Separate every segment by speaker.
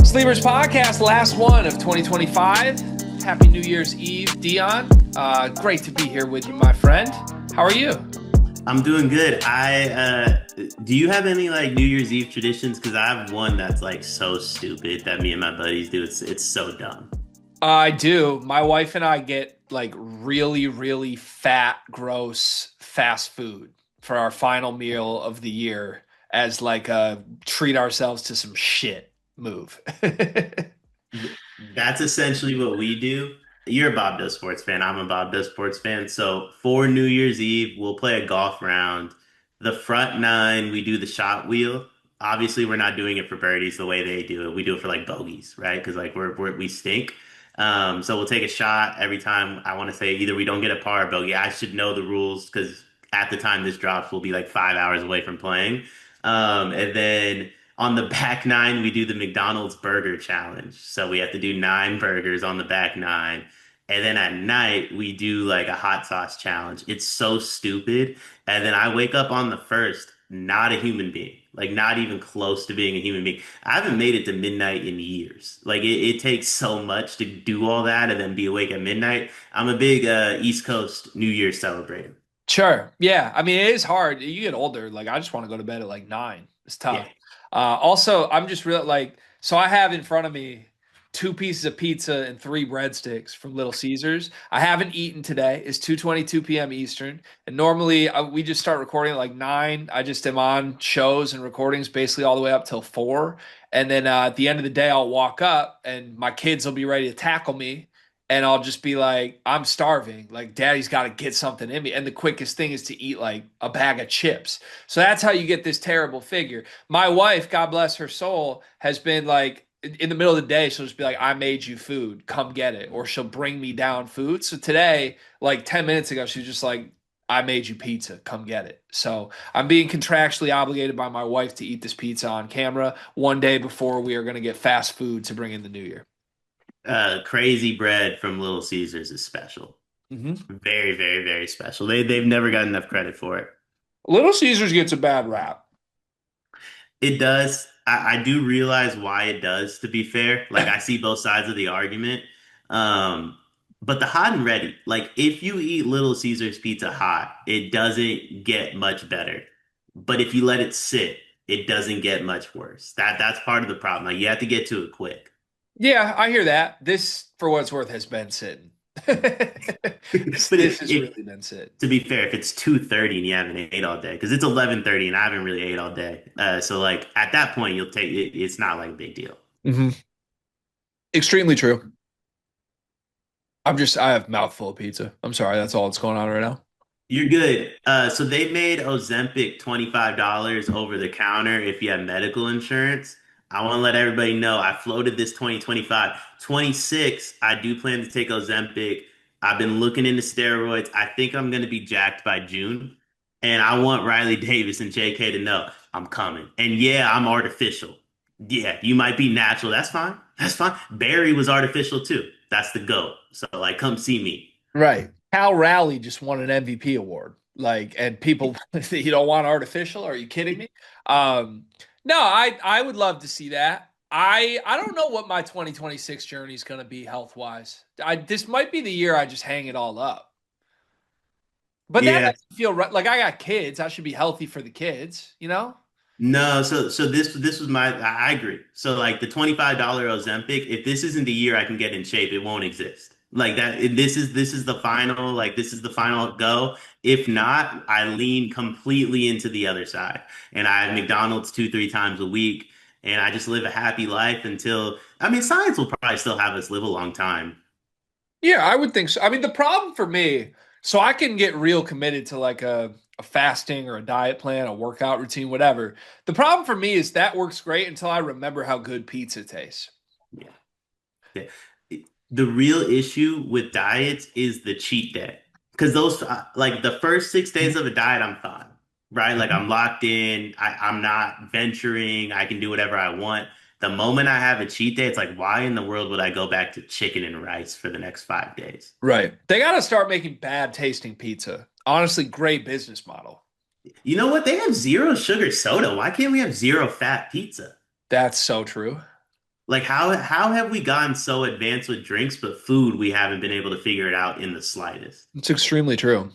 Speaker 1: Sleepers Podcast, last one of 2025. Happy New Year's Eve, Dion. Great to be here with you, my friend. How are you?
Speaker 2: I'm doing good. I do you have any like New Year's Eve traditions? Because I have one that's like so stupid that me and my buddies do. It's so dumb.
Speaker 1: I do. My wife and I get like really, really fat, gross fast food for our final meal of the year as like a treat ourselves to some shit move.
Speaker 2: That's essentially what we do. You're a Bob Does Sports fan. I'm a Bob Does Sports fan. So for New Year's Eve, we'll play a golf round. The front nine, we do the shot wheel. Obviously, we're not doing it for birdies the way they do it. We do it for like bogeys, right? Because like we stink. So we'll take a shot every time. I want to say either we don't get a par or bogey. I should know the rules because at the time this drops, we'll be like 5 hours away from playing. And then on the back nine, we do the McDonald's burger challenge. So we have to do nine burgers on the back nine. And then at night, we do like a hot sauce challenge. It's so stupid. And then I wake up on the first, not a human being, like not even close to being a human being. I haven't made it to midnight in years. Like it takes so much to do all that and then be awake at midnight. I'm a big East Coast New Year's celebrator.
Speaker 1: Sure. Yeah. I mean, it is hard. You get older. Like, I just want to go to bed at like 9. It's
Speaker 2: Yeah.
Speaker 1: tough. Also, I'm just real like, so I have in front of me 2 pieces of pizza and 3 breadsticks from Little Caesars. I haven't eaten today. It's 2:22 p.m. Eastern. And normally we just start recording at like 9. I just am on shows and recordings basically all the way up till 4. And then at the end of the day, I'll walk up and my kids will be ready to tackle me. And I'll just be like, I'm starving. Like, daddy's got to get something in me. And the quickest thing is to eat like a bag of chips. So that's how you get this terrible figure. My wife, God bless her soul, has been like, in the middle of the day, she'll just be like, I made you food. Come get it. Or she'll bring me down food. So today, like 10 minutes ago, she was just like, I made you pizza. Come get it. So I'm being contractually obligated by my wife to eat this pizza on camera one day before we are going to get fast food to bring in the new year.
Speaker 2: Crazy bread from Little Caesars is special.
Speaker 1: Mhm.
Speaker 2: Very, very, very special. They've never got enough credit for it.
Speaker 1: Little Caesars gets a bad rap.
Speaker 2: It does. I do realize why it does, to be fair. Like I see both sides of the argument. Um, but the hot and ready, like if you eat Little Caesars pizza hot, it doesn't get much better. But if you let it sit, it doesn't get much worse. That's part of the problem. Like you have to get to it quick.
Speaker 1: Yeah, I hear that. This, for what it's worth, has been sitting. This,
Speaker 2: But
Speaker 1: this has really been sitting.
Speaker 2: to be fair, if it's 2:30 and you haven't ate all day, because it's 11:30 and I haven't really ate all day. So like at that point, you'll take it. It's not like a big deal.
Speaker 1: Hmm. Extremely true. I have mouthful of pizza. I'm sorry, that's all that's going on right now.
Speaker 2: You're good. So they made Ozempic $25 over the counter if you have medical insurance. I want to let everybody know I floated this 2025. 26, I do plan to take Ozempic. I've been looking into steroids. I think I'm going to be jacked by June. And I want Riley Davis and JK to know I'm coming. And yeah, I'm artificial. Yeah, you might be natural. That's fine. That's fine. Barry was artificial too. That's the GOAT. So like come see me.
Speaker 1: Right. Cal Raleigh just won an MVP award. Like, and people, you don't want artificial? Are you kidding me? Um, no, I would love to see that. I don't know what my 2026 journey is going to be health wise. This might be the year I just hang it all up. But that
Speaker 2: Yeah.
Speaker 1: doesn't feel right. Like I got kids, I should be healthy for the kids, you know?
Speaker 2: No, so this was my I agree. So like the $25 Ozempic, if this isn't the year I can get in shape, it won't exist. Like that this is the final, like this is the final go. If not, I lean completely into the other side. And I have McDonald's 2, 3 times a week and I just live a happy life until I mean science will probably still have us live a long time.
Speaker 1: Yeah, I would think so. I mean, the problem for me, so I can get real committed to like a fasting or a diet plan, a workout routine, whatever. The problem for me is that works great until I remember how good pizza tastes.
Speaker 2: Yeah. Yeah. The real issue with diets is the cheat day. Because those, like the first 6 days of a diet, I'm fine, right? Like I'm locked in. I'm not venturing. I can do whatever I want. The moment I have a cheat day, it's like, why in the world would I go back to chicken and rice for the next 5 days?
Speaker 1: Right. They got to start making bad tasting pizza. Honestly, great business model.
Speaker 2: You know what? They have zero sugar soda. Why can't we have zero fat pizza?
Speaker 1: That's so true.
Speaker 2: Like how have we gotten so advanced with drinks, but food we haven't been able to figure it out in the slightest?
Speaker 1: It's extremely true.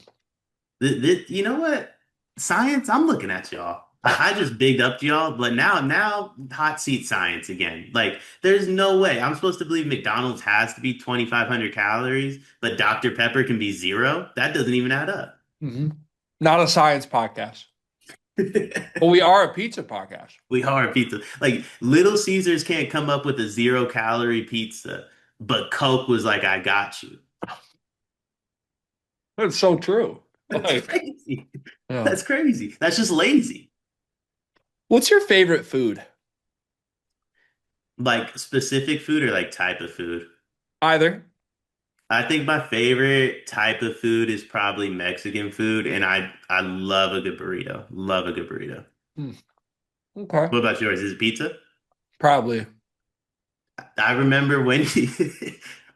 Speaker 2: You know what? Science, I'm looking at y'all. I just bigged up y'all, but now hot seat science again. Like, there's no way. I'm supposed to believe McDonald's has to be 2,500 calories, but Dr. Pepper can be zero. That doesn't even add up.
Speaker 1: Hmm. Not a science podcast, but we are a pizza podcast.
Speaker 2: We are pizza. Like, Little Caesars can't come up with a 0 calorie pizza, but Coke was like, I got you.
Speaker 1: That's so true.
Speaker 2: That's
Speaker 1: Like,
Speaker 2: crazy.
Speaker 1: yeah.
Speaker 2: That's crazy. That's just lazy.
Speaker 1: What's your favorite food?
Speaker 2: Like specific food or like type of food?
Speaker 1: Either.
Speaker 2: I think my favorite type of food is probably Mexican food, and I love a good burrito. Love a good burrito.
Speaker 1: Hmm. Okay.
Speaker 2: What about yours? Is it pizza?
Speaker 1: Probably.
Speaker 2: I remember when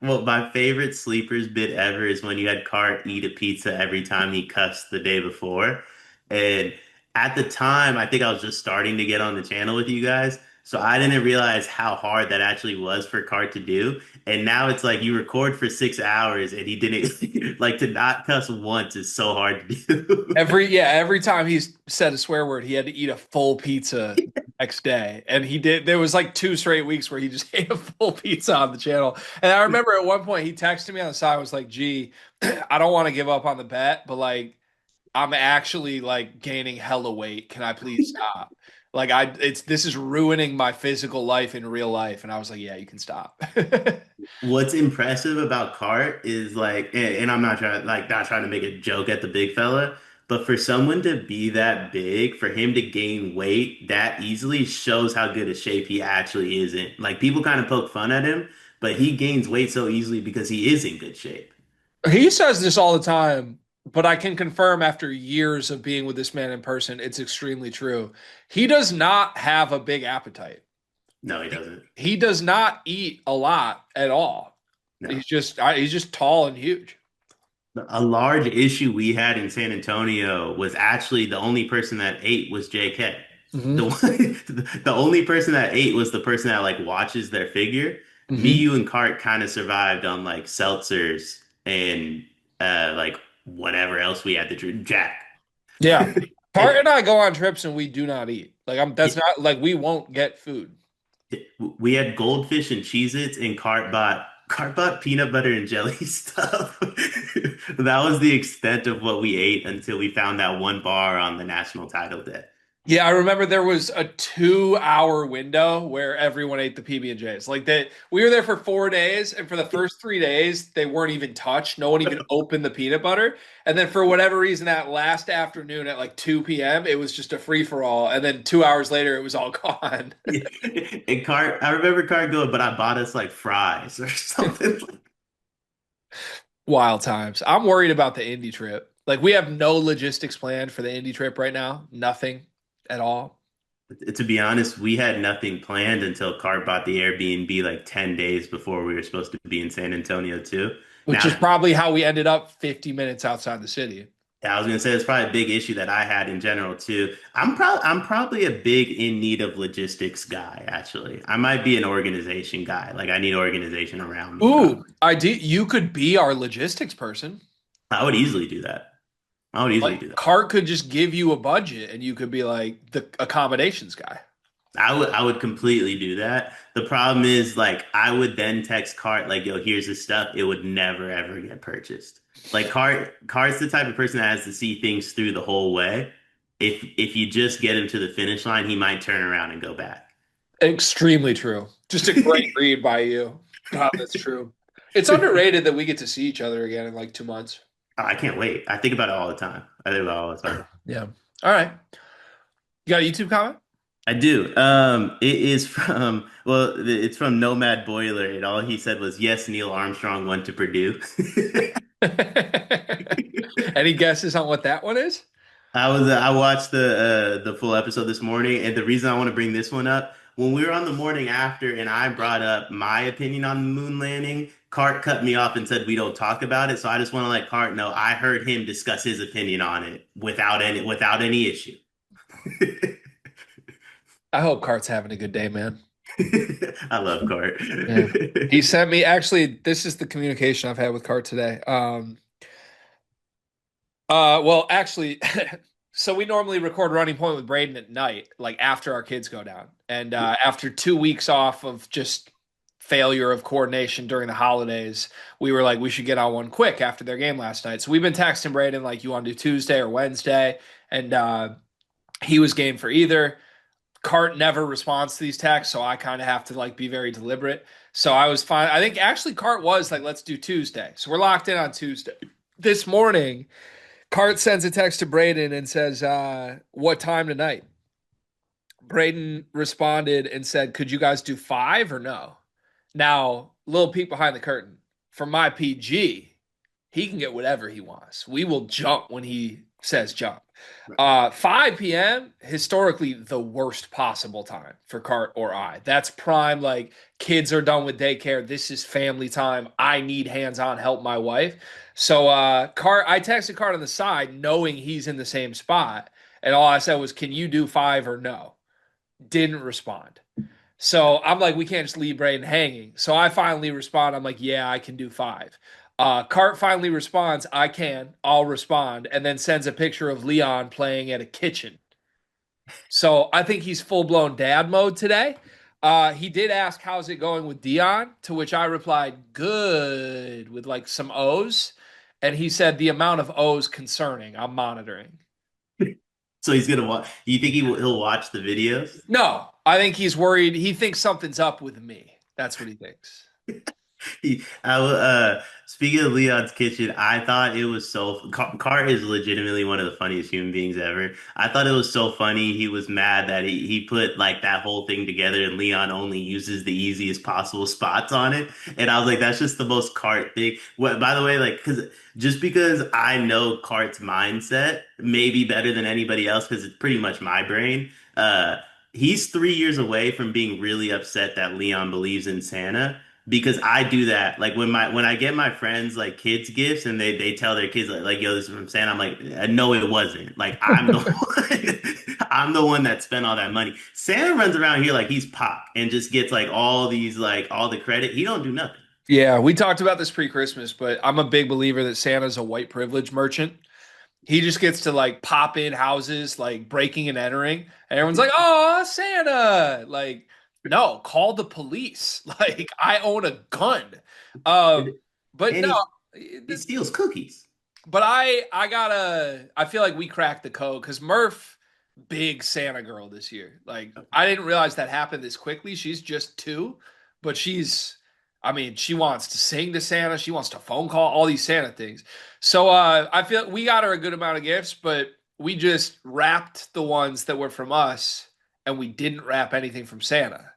Speaker 2: well, my favorite sleepers bit ever is when you had Cart eat a pizza every time he cussed the day before. And at the time, I think I was just starting to get on the channel with you guys. So I didn't realize how hard that actually was for Cart to do. And now it's like you record for 6 hours and he didn't like to not cuss once is so hard to do.
Speaker 1: Every time he's said a swear word, he had to eat a full pizza the next day. And he did there was like 2 straight weeks where he just ate a full pizza on the channel. And I remember at one point he texted me on the side, was like, gee, I don't want to give up on the bet, but like I'm actually like gaining hella weight. Can I please stop? Like this is ruining my physical life in real life. And I was like, yeah, you can stop.
Speaker 2: What's impressive about Cart is like, and I'm not trying to make a joke at the big fella, but for someone to be that big, for him to gain weight that easily shows how good a shape he actually is in. Like people kind of poke fun at him, but he gains weight so easily because he is in good shape.
Speaker 1: He says this all the time, but I can confirm after years of being with this man in person, it's extremely true. He does not have a big appetite.
Speaker 2: No, he doesn't.
Speaker 1: He does not eat a lot at all.
Speaker 2: No.
Speaker 1: He's just tall and huge.
Speaker 2: A large issue we had in San Antonio was actually the only person that ate was JK. The
Speaker 1: Hmm.
Speaker 2: one, the only person that ate was the person that like watches their figure. Me,
Speaker 1: Hmm.
Speaker 2: you, and Cart kind of survived on like seltzers and like whatever else we had to drink. Jack.
Speaker 1: Yeah. Tart
Speaker 2: And
Speaker 1: and I go on trips and we do not eat. Like that's not like we won't get food.
Speaker 2: we had goldfish and Cheez-Its, and Cart bought peanut butter and jelly stuff. That was the extent of what we ate until we found that one bar on the national title day.
Speaker 1: Yeah, I remember there was a 2 hour window where everyone ate the PB&Js. Like that, we were there for 4 days, and for the first 3 days, they weren't even touched. No one even opened the peanut butter. And then for whatever reason, that last afternoon at like 2 p.m., it was just a free for all. And then 2 hours later, it was all gone.
Speaker 2: And Cart, I remember Cart going, but I bought us like fries or something.
Speaker 1: Wild times. I'm worried about the Indy trip. Like we have no logistics planned for the Indy trip right now. Nothing at all.
Speaker 2: To be honest, we had nothing planned until Cart bought the Airbnb like 10 days before we were supposed to be in San Antonio too.
Speaker 1: Which is
Speaker 2: Now,
Speaker 1: probably how we ended up 50 minutes outside the city.
Speaker 2: I was gonna say it's probably a big issue that I had in general too. I'm probably a big in need of logistics guy, actually. I might be an organization guy. Like I need organization around me,
Speaker 1: Ooh,
Speaker 2: probably.
Speaker 1: you could be our logistics person.
Speaker 2: I would easily do that. I would easily
Speaker 1: Like
Speaker 2: do that.
Speaker 1: Cart could just give you a budget and you could be like the accommodations guy.
Speaker 2: I would completely do that. The problem is like I would then text Cart like, yo, here's the stuff. It would never ever get purchased. Like Cart's the type of person that has to see things through the whole way. If you just get him to the finish line, he might turn around and go back.
Speaker 1: Extremely true. Just a great read by you. God, that's true. It's underrated that we get to see each other again in like 2 months.
Speaker 2: Oh, I can't wait. I think about it all the time. I think about it all the time.
Speaker 1: Yeah. All right. You got a YouTube comment?
Speaker 2: I do. It is from, well, it's from Nomad Boiler, and all he said was, "Yes, Neil Armstrong went to Purdue."
Speaker 1: Any guesses on what that one is?
Speaker 2: I watched the full episode this morning, and the reason I want to bring this one up, when we were on the morning after and I brought up my opinion on the moon landing, Cart cut me off and said we don't talk about it. So I just want to let Cart know I heard him discuss his opinion on it without any issue.
Speaker 1: I hope Cart's having a good day, man.
Speaker 2: I love Cart.
Speaker 1: Yeah. He sent me actually, this is the communication I've had with Cart today. Well, actually, so we normally record Running Point with Braden at night, like after our kids go down. And after 2 weeks off of just failure of coordination during the holidays, we were like, we should get on one quick after their game last night. So we've been texting Braden like, you want to do Tuesday or Wednesday? And he was game for either. Cart never responds to these texts, so I kind of have to like be very deliberate. So I was fine. I think actually Cart was like, let's do Tuesday. So we're locked in on Tuesday. This morning, Cart sends a text to Braden and says, what time tonight? Braden responded and said, could you guys do 5 or no? Now, little peek behind the curtain. For my PG, he can get whatever he wants. We will jump when he says jump. 5 p.m. historically the worst possible time for Cart or I. That's prime. Like kids are done with daycare. This is family time. I need hands-on help my wife. So Cart, I texted Cart on the side, knowing he's in the same spot, and all I said was, "Can you do 5 or no?" Didn't respond. So I'm like, we can't just leave Braden hanging. So I finally respond. I'm like, yeah, I can do 5. Cart finally responds, I can, I'll respond, and then sends a picture of Leon playing at a kitchen. So I think he's full blown dad mode today. He did ask, how's it going with Dion? To which I replied, good, with like some O's. And he said, the amount of O's concerning. I'm monitoring.
Speaker 2: So he's gonna watch. Do you think he'll watch the videos?
Speaker 1: No, I think he's worried. He thinks something's up with me. That's what he thinks.
Speaker 2: Speaking of Leon's Kitchen, I thought it was Car is legitimately one of the funniest human beings ever. I thought it was so funny. He was mad that he put like that whole thing together and Leon only uses the easiest possible spots on it. And I was like, that's just the most Cart thing. What, by the way, like, just because I know Cart's mindset maybe better than anybody else because it's pretty much my brain. He's 3 years away from being really upset that Leon believes in Santa because I do that. Like when I get my friends like kids gifts and they tell their kids like yo, this is from Santa. I'm like, no, it wasn't. Like I'm the one, I'm the one that spent all that money. Santa runs around here like he's Pop and just gets like all these like all the credit. He don't do nothing.
Speaker 1: Yeah, we talked about this pre-Christmas, but I'm a big believer that Santa's a white privilege merchant. He just gets to like pop in houses, like breaking and entering, and everyone's like, "Oh, Santa!" Like, no, call the police. Like, I own a gun.
Speaker 2: And,
Speaker 1: Um, but
Speaker 2: and
Speaker 1: no,
Speaker 2: he steals cookies.
Speaker 1: but I gotta I feel like we cracked the code because Murph, big Santa girl this year. Like I didn't realize that happened this quickly. She's just 2, but she's I mean, she wants to sing to Santa, she wants to phone call, all these Santa things. So I feel we got her a good amount of gifts, but we just wrapped the ones that were from us and we didn't wrap anything from Santa.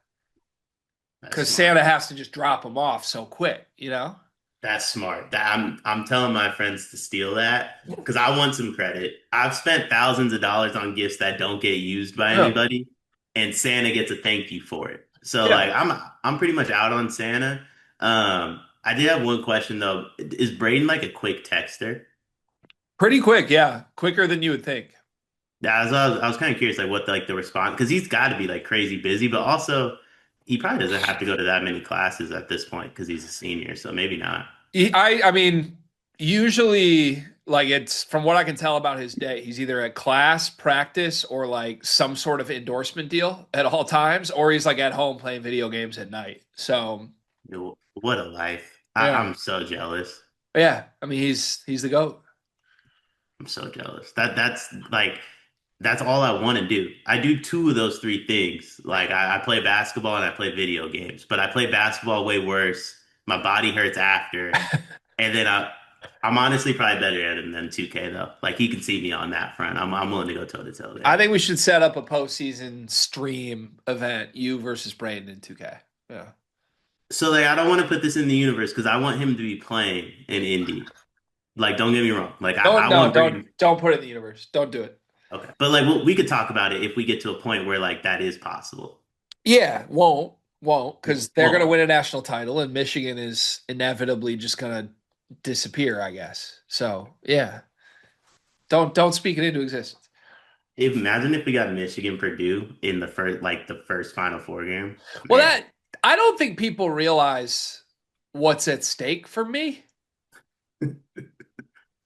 Speaker 2: That's
Speaker 1: Because
Speaker 2: smart.
Speaker 1: Santa has to just drop them off so quick, you know?
Speaker 2: That's smart. I'm telling my friends to steal that because I want some credit. I've spent thousands of dollars on gifts that don't get used by
Speaker 1: Yeah.
Speaker 2: anybody, and Santa gets a thank you for it. So
Speaker 1: Yeah.
Speaker 2: like I'm pretty much out on Santa. I did have one question though. Is Braden like a quick texter?
Speaker 1: Pretty quick, yeah. Quicker than you would think.
Speaker 2: Yeah, I was kind of curious like what like the response because he's got to be like crazy busy, but also he probably doesn't have to go to that many classes at this point because he's a senior, so maybe not.
Speaker 1: I mean, usually like it's from what I can tell about his day, he's either at class, practice, or like some sort of endorsement deal at all times, or he's like at home playing video games at night. So
Speaker 2: What a life.
Speaker 1: yeah,
Speaker 2: I'm so jealous.
Speaker 1: yeah. I mean, he's the goat.
Speaker 2: I'm so jealous. That's like that's all I want to do. I do two of those three things. Like I play basketball and I play video games, but I play basketball way worse. My body hurts after, and then I'm honestly probably better at him than 2K though. Like he can see me on that front. I'm willing to go toe to toe
Speaker 1: I
Speaker 2: there.
Speaker 1: think we should set up a postseason stream event, you versus Brandon in 2K. Yeah.
Speaker 2: So like I don't want to put this in the universe because I want him to be playing in Indy. Like don't get me wrong. Like
Speaker 1: Don't
Speaker 2: I
Speaker 1: no,
Speaker 2: want Braden.
Speaker 1: don't put it in the universe. Don't do it.
Speaker 2: Okay, but like we could talk about it if we get to a point where like that is possible.
Speaker 1: Yeah, won't, because they're going to
Speaker 2: Well,
Speaker 1: win a national title, and Michigan is inevitably just going to disappear, I guess. So yeah, don't speak it into existence.
Speaker 2: imagine if we got Michigan Purdue in the first Final Four game.
Speaker 1: Well,
Speaker 2: Man,
Speaker 1: that I don't think people realize what's at stake for me.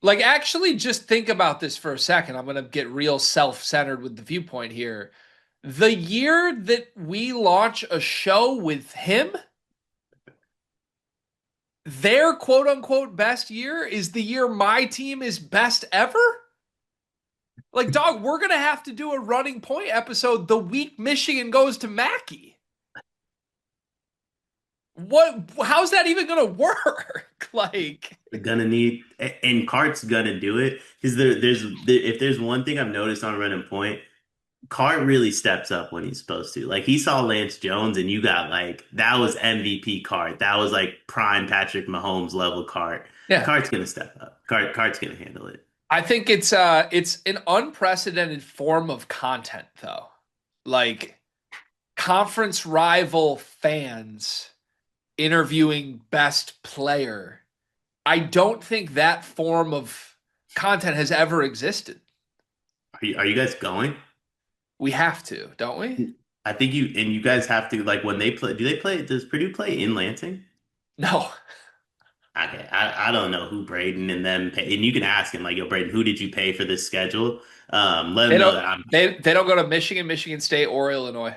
Speaker 1: Like, actually, just think about this for a second. I'm going to get real self-centered with the viewpoint here. The year that we launch a show with him, their quote unquote best year is the year my team is best ever. Like, dog, we're going to have to do a running point episode the week Michigan goes to Mackey. How's that even going to work? Like,
Speaker 2: they're gonna need and Cart's gonna do it because if there's one thing I've noticed on running point, Cart really steps up when he's supposed to. Like he saw Lance Jones and you got like that was MVP Cart. That was like prime Patrick Mahomes level Cart.
Speaker 1: yeah,
Speaker 2: Cart's gonna step up. Cart's gonna handle it.
Speaker 1: I think it's an unprecedented form of content though. Like conference rival fans interviewing best player. I don't think that form of content has ever existed.
Speaker 2: Are you guys going?
Speaker 1: We have to, don't we?
Speaker 2: I think you guys have to like when they play. Do they play? Does Purdue play in Lansing?
Speaker 1: No.
Speaker 2: Okay, I don't know who Braden and them pay, and you can ask him like, yo, Braden, who did you pay for this schedule? Let
Speaker 1: They
Speaker 2: him know
Speaker 1: don't
Speaker 2: that I'm
Speaker 1: they don't go to Michigan, Michigan State, or Illinois.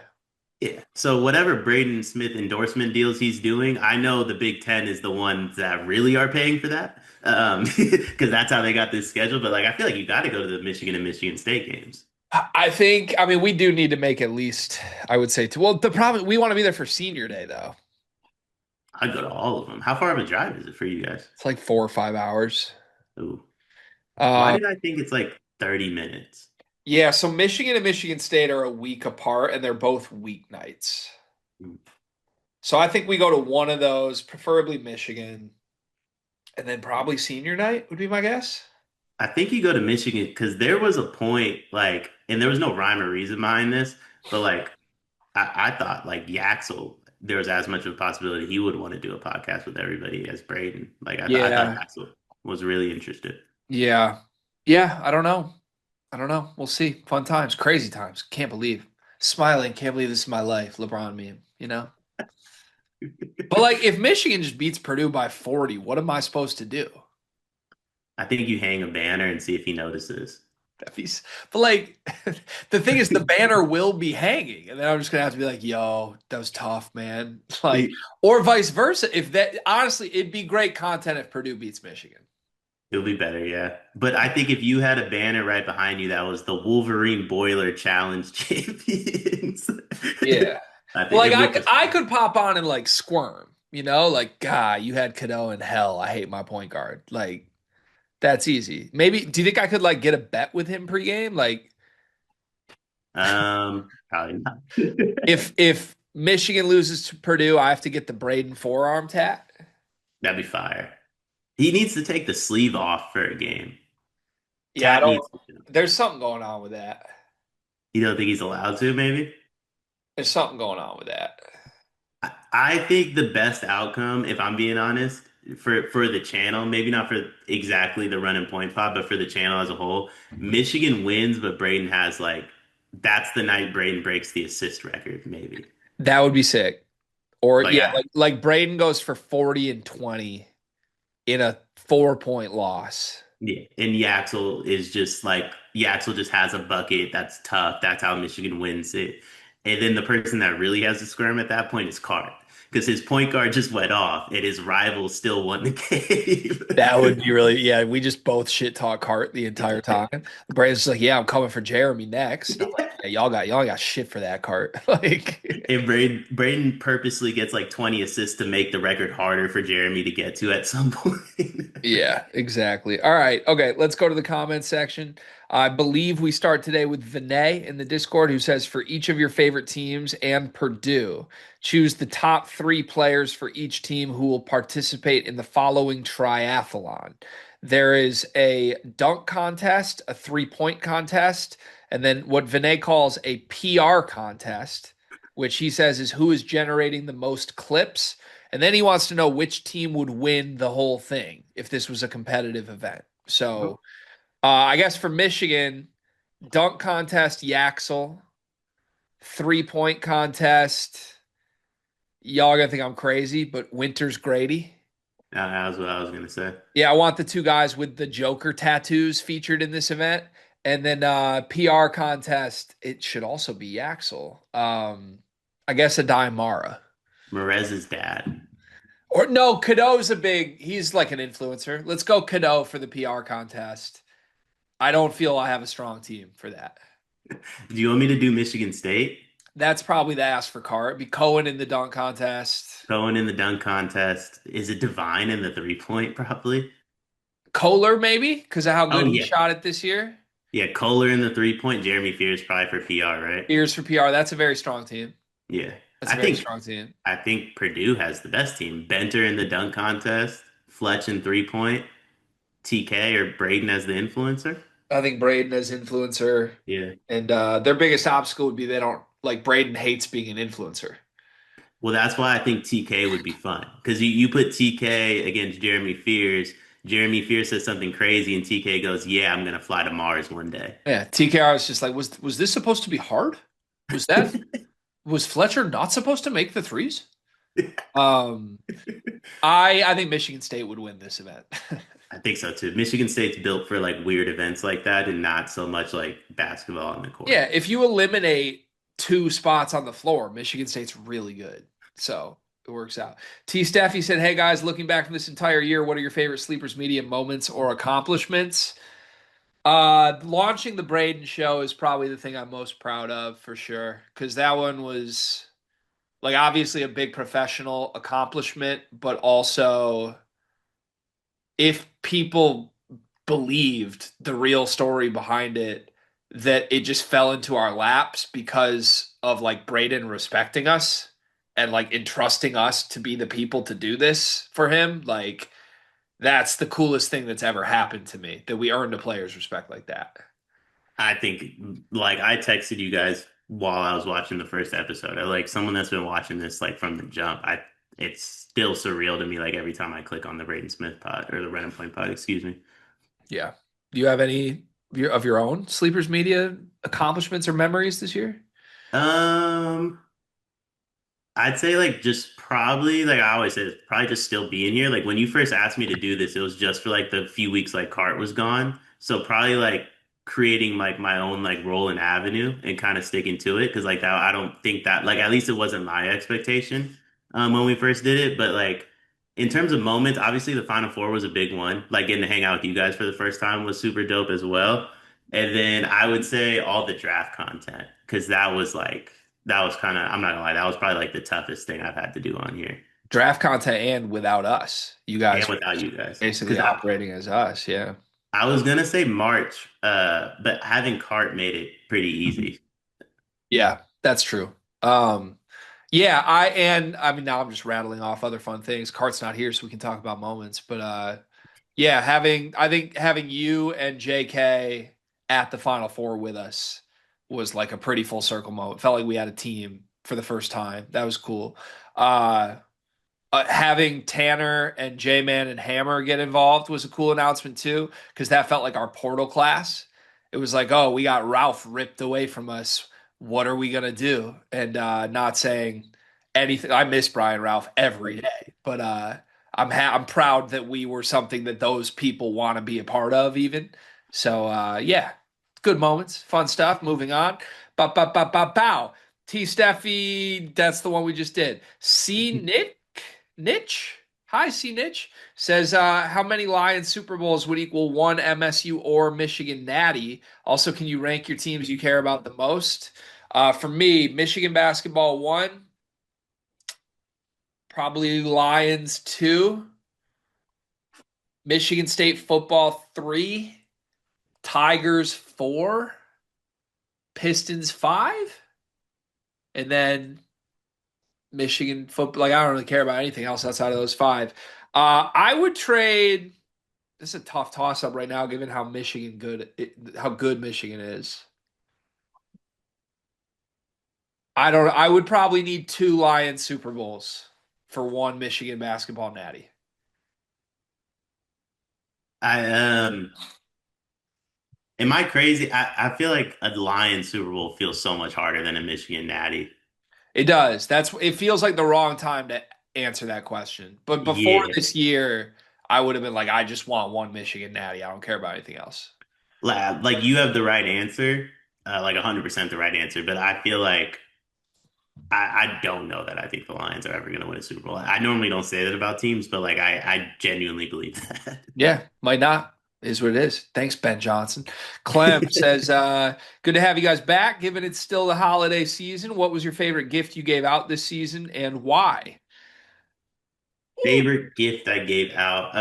Speaker 2: yeah. So whatever Braden Smith endorsement deals he's doing, I know the Big Ten is the ones that really are paying for that. Because that's how they got this schedule. But like, I feel like you got to go to the Michigan and Michigan State games.
Speaker 1: I think, I mean, we do need to make at least, I would say, two. Well, the problem, we want to be there for senior day, though.
Speaker 2: I'd go to all of them. How far of a drive is it for you guys?
Speaker 1: It's like 4 or 5 hours.
Speaker 2: Ooh, why
Speaker 1: Uh,
Speaker 2: did I think it's like 30 minutes?
Speaker 1: yeah, so Michigan and Michigan State are a week apart, and they're both weeknights.
Speaker 2: Hmm.
Speaker 1: So I think we go to one of those, preferably Michigan, and then probably senior night would be my guess.
Speaker 2: I think you go to Michigan because there was a point like, and there was no rhyme or reason behind this, but like I thought like Yaxel, there was as much of a possibility he would want to do a podcast with everybody as Braden. Like I thought
Speaker 1: Yeah,
Speaker 2: Yaxel was really interested.
Speaker 1: yeah, yeah. I don't know. I don't know. We'll see. Fun times, crazy times. Can't believe smiling. Can't believe this is my life. LeBron meme. You know. But like, if Michigan just beats Purdue by 40, what am I supposed to do?
Speaker 2: I think you hang a banner and see if he notices.
Speaker 1: That'd be, but like, the thing is, the banner will be hanging, and then I'm just gonna have to be like, "Yo, that was tough, man." Like, or vice versa. If that honestly, it'd be great content if Purdue beats Michigan.
Speaker 2: It'll be better, yeah. But I think if you had a banner right behind you that was the Wolverine Boiler Challenge champions,
Speaker 1: Yeah.
Speaker 2: I
Speaker 1: Well,
Speaker 2: think
Speaker 1: like
Speaker 2: it would just
Speaker 1: I could pop on and like squirm, like, God, you had Cadeau in hell. I hate my point guard. Like, that's easy. Maybe, do you think I could like get a bet with him pregame? Like,
Speaker 2: probably not.
Speaker 1: if Michigan loses to Purdue, I have to get the Braden forearm tat.
Speaker 2: That'd be fire. He needs to take the sleeve off for a game.
Speaker 1: Yeah, I
Speaker 2: Tat
Speaker 1: don't.
Speaker 2: needs to.
Speaker 1: There's something going on with that.
Speaker 2: You don't think he's allowed to, maybe?
Speaker 1: There's something going on with that.
Speaker 2: I think the best outcome, if I'm being honest, for the channel, maybe not for exactly the run and point pod, but for the channel as a whole, Michigan wins, but Braden has like that's the night Braden breaks the assist record, maybe.
Speaker 1: That would be sick. Or
Speaker 2: Like
Speaker 1: yeah,
Speaker 2: I,
Speaker 1: like Braden goes for 40 and 20 in a 4-point loss.
Speaker 2: yeah, and Yaxel is just like Yaxel just has a bucket that's tough. That's how Michigan wins it. And then the person that really has to squirm at that point is Cart because his point guard just went off and his rival still won the
Speaker 1: That would be
Speaker 2: game.
Speaker 1: really, yeah. We just both shit talk Hart the entire time. Braden's just like, yeah, I'm coming for Jeremy next. And I'm like, yeah, y'all got shit for that cart. Like,
Speaker 2: And Braden purposely gets like 20 assists to make the record harder for Jeremy to get to at some point.
Speaker 1: yeah, exactly. All right. Okay, let's go to the comments section. I believe we start today with Vinay in the Discord who says for each of your favorite teams and Purdue, choose the top three players for each team who will participate in the following triathlon. There is a dunk contest, a 3-point contest, and then what Vinay calls a PR contest. which he says is who is generating the most clips. And then he wants to know which team would win the whole thing if this was a competitive event. So I guess for Michigan, dunk contest, Yaxel, 3-point contest. Y'all gonna think I'm crazy, but Winters Grady.
Speaker 2: That was what I was gonna say.
Speaker 1: Yeah, I want the two guys with the Joker tattoos featured in this event. And then PR contest, it should also be Yaxel. I guess a Mara.
Speaker 2: Merez's dad.
Speaker 1: Or no, Cadeau's he's like an influencer. Let's go Cadeau for the PR contest. I don't feel I have a strong team for that.
Speaker 2: Do you want me to do Michigan State?
Speaker 1: That's probably the ask for car. It'd be Cohen in the dunk contest.
Speaker 2: Cohen in the dunk contest. Is it Divine in the 3-point, probably?
Speaker 1: Kohler, maybe, because of how
Speaker 2: Oh,
Speaker 1: good he
Speaker 2: yeah.
Speaker 1: shot it this year.
Speaker 2: Yeah, Kohler in the 3-point. Jeremy Fears probably for PR, right?
Speaker 1: Ears for PR. That's a very strong team.
Speaker 2: Yeah.
Speaker 1: That's a
Speaker 2: I
Speaker 1: very
Speaker 2: think
Speaker 1: strong team.
Speaker 2: I think Purdue has the best team. Benter in the dunk contest, Fletch in 3-point, TK or Braden as the influencer.
Speaker 1: I think Braden as influencer,
Speaker 2: Yeah.
Speaker 1: and their biggest obstacle would be they don't like Braden hates being an influencer.
Speaker 2: Well, that's why I think TK would be fun. Because you put TK against Jeremy Fears. Jeremy Fears says something crazy, and TK goes, "Yeah, I'm gonna fly to Mars one day."
Speaker 1: Yeah, TKR is just like, was this supposed to be hard? Was that was Fletcher not supposed to make the threes? Um, I think Michigan State would win this event.
Speaker 2: I think so too. Michigan State's built for like weird events like that, and not so much like basketball on the court.
Speaker 1: Yeah, if you eliminate two spots on the floor, Michigan State's really good. So it works out. T. Steffi said, "Hey guys, looking back from this entire year, what are your favorite Sleepers Media moments or accomplishments?" Launching the Braden show is probably the thing I'm most proud of for sure, because that one was like obviously a big professional accomplishment, but also if people believed the real story behind it, that it just fell into our laps because of like Braden respecting us and like entrusting us to be the people to do this for him, like that's the coolest thing that's ever happened to me, that we earned a player's respect like that.
Speaker 2: I think, like, I texted you guys while I was watching the first episode. I like someone that's been watching this like from the jump. It's still surreal to me. Like every time I click on the Braden Smith pod or the Red and Point pod, excuse me.
Speaker 1: Yeah. Do you have any of your own Sleepers Media accomplishments or memories this year?
Speaker 2: Um, I'd say like just probably like I always say, it's probably just still being here. Like when you first asked me to do this, it was just for like the few weeks like Cart was gone. So probably like creating like my own like role and avenue and kind of sticking to it because like that I don't think that like at least it wasn't my expectation when we first did it. But like in terms of moments, obviously the Final Four was a big one. Like getting to hang out with you guys for the first time was super dope as well. And then I would say all the draft content because that was kind of, I'm not gonna lie, that was probably like the toughest thing I've had to do on here.
Speaker 1: Draft content and without us. You
Speaker 2: And
Speaker 1: guys were
Speaker 2: without you guys.
Speaker 1: basically
Speaker 2: Because
Speaker 1: operating as us. Yeah.
Speaker 2: I was gonna say March, but having Cart made it pretty easy.
Speaker 1: Yeah, that's true. Um, yeah, I mean now I'm just rattling off other fun things. Cart's not here, so we can talk about moments. But yeah, I think having you and JK at the Final Four with us was like a pretty full circle moment. Felt like we had a team for the first time. That was cool. Uh Having Tanner and J-Man and Hammer get involved was a cool announcement too, because that felt like our portal class. It was like, oh, we got Ralph ripped away from us. What are we gonna do? And not saying anything. I miss Brian Ralph every day, but I'm proud that we were something that those people want to be a part of, even. So yeah, good moments, fun stuff. Moving on. Bow. T Steffi, that's the one we just did. C Niche. Hi, C Niche. Says, how many Lions Super Bowls would equal one MSU or Michigan Natty? Also, can you rank your teams you care about the most? For me, Michigan basketball one, probably Lions two, Michigan State football three, Tigers four, Pistons five, and then Michigan football. Like, I don't really care about anything else outside of those five. I would trade. This is a tough toss up right now, given how how good Michigan is. I don't. I would probably need two Lions Super Bowls for one Michigan basketball natty.
Speaker 2: I am I crazy? I feel like a Lions Super Bowl feels so much harder than a Michigan Natty.
Speaker 1: It does. That's. It feels like the wrong time to answer that question. But before
Speaker 2: Yeah.
Speaker 1: this year, I would have been like, I just want one Michigan natty. I don't care about anything else.
Speaker 2: Like you have the right answer, like 100% the right answer, but I feel like I don't know that I think the Lions are ever going to win a Super Bowl. I normally don't say that about teams, but like I genuinely believe
Speaker 1: Yeah, might not. Is what it is. Thanks, Ben Johnson. Clem says,
Speaker 2: that.
Speaker 1: good to have you guys back. Given it's still the holiday season, what was your favorite gift you gave out this season and why?
Speaker 2: Favorite gift I gave out.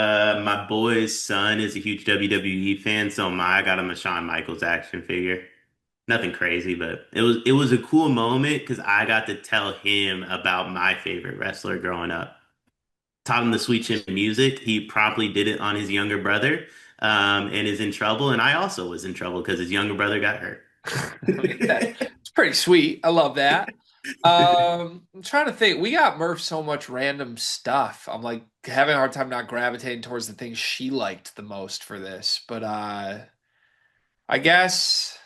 Speaker 2: My boy's son is a huge WWE fan, so I got him a Shawn Michaels action figure. Nothing crazy, but it was a cool moment because I got to tell him about my favorite wrestler growing up. Taught him the sweet chin music. He promptly did it on his younger brother, and is in trouble. And I also was in trouble because his younger brother got hurt.
Speaker 1: I mean, that's pretty sweet. I love that. I'm trying to think. We got Murph so much random stuff. I'm like having a hard time not gravitating towards the things she liked the most for this. But I guess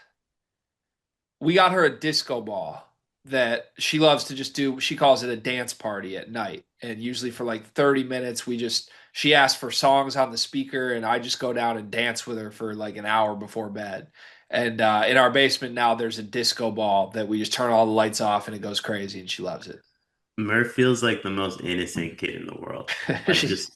Speaker 1: we got her a disco ball that she loves to just do. She calls it a dance party at night. And usually for like 30 minutes, she asks for songs on the speaker and I just go down and dance with her for like an hour before bed. And in our basement now, there's a disco ball that we just turn all the lights off and it goes crazy and she loves it.
Speaker 2: Murph feels like the most innocent kid in the world. Like
Speaker 1: She's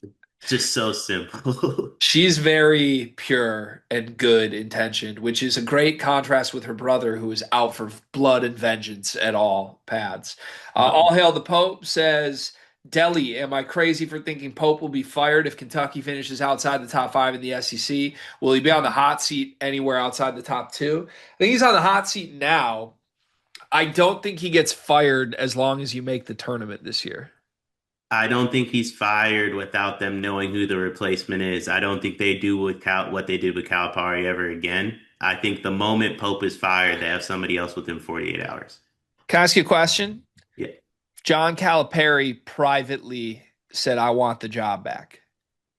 Speaker 2: just so simple.
Speaker 1: She's very pure and good intentioned, which is a great contrast with her brother, who is out for blood and vengeance at all paths. All Hail the Pope says, Delhi, am I crazy for thinking Pope will be fired if Kentucky finishes outside the top five in the SEC? Will he be on the hot seat anywhere outside the top two? I think he's on the hot seat now. I don't think he gets fired as long as you make the tournament this year.
Speaker 2: I don't think he's fired without them knowing who the replacement is. I don't think they do with what they did with Calipari ever again. I think the moment Pope is fired, they have somebody else within 48 hours.
Speaker 1: Can I ask you a question?
Speaker 2: Yeah,
Speaker 1: John Calipari privately said, I want the job back.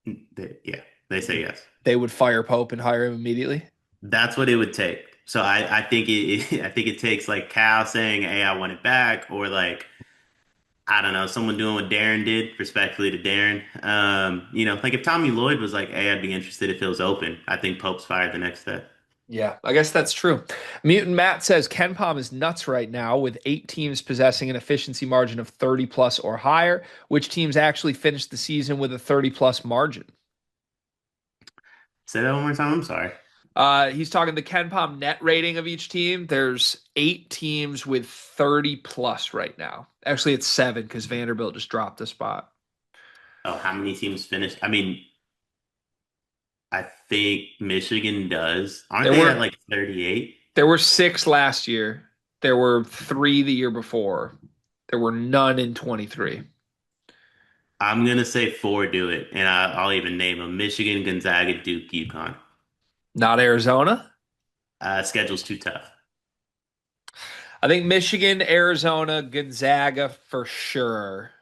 Speaker 2: they say yes.
Speaker 1: They would fire Pope and hire him immediately.
Speaker 2: That's what it would take. So I think I think it takes like Cal saying, "Hey, I want it back," or like I don't know, someone doing what Darren did, respectfully to Darren. Like if Tommy Lloyd was like, "Hey, I'd be interested if it was open," I think Pope's fired the next day.
Speaker 1: Yeah, I guess that's true. Mutant Matt says Ken Palm is nuts right now with 8 teams possessing an efficiency margin of 30 plus or higher. Which teams actually finished the season with a 30 plus margin?
Speaker 2: Say that one more time. I'm sorry.
Speaker 1: He's talking the Ken Palm net rating of each team. There's 8 teams with 30 plus right now. Actually, it's 7 because Vanderbilt just dropped a spot.
Speaker 2: Oh, how many teams finished? I mean, I think Michigan does. Aren't
Speaker 1: There
Speaker 2: they at
Speaker 1: were
Speaker 2: like 38?
Speaker 1: There were 6 last year. There were 3 the year before. There were none in 23.
Speaker 2: I'm gonna say four do it, and I'll even name them: Michigan, Gonzaga, Duke, UConn.
Speaker 1: Not Arizona.
Speaker 2: Schedule's too tough.
Speaker 1: I think Michigan, Arizona, Gonzaga for sure.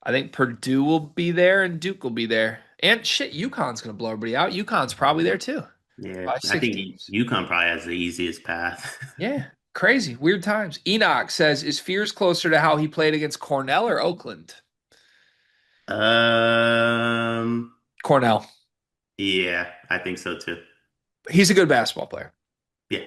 Speaker 1: I think Purdue will be there and Duke will be there. And shit, UConn's going to blow everybody out. UConn's probably there too.
Speaker 2: Yeah,
Speaker 1: Five,
Speaker 2: I
Speaker 1: six
Speaker 2: think
Speaker 1: teams.
Speaker 2: UConn probably has the easiest path.
Speaker 1: Yeah, crazy. Weird times. Enoch says, is Fears closer to how he played against Cornell or Oakland?
Speaker 2: Um,
Speaker 1: Cornell.
Speaker 2: yeah, I think so too.
Speaker 1: He's a good basketball player.
Speaker 2: Yeah,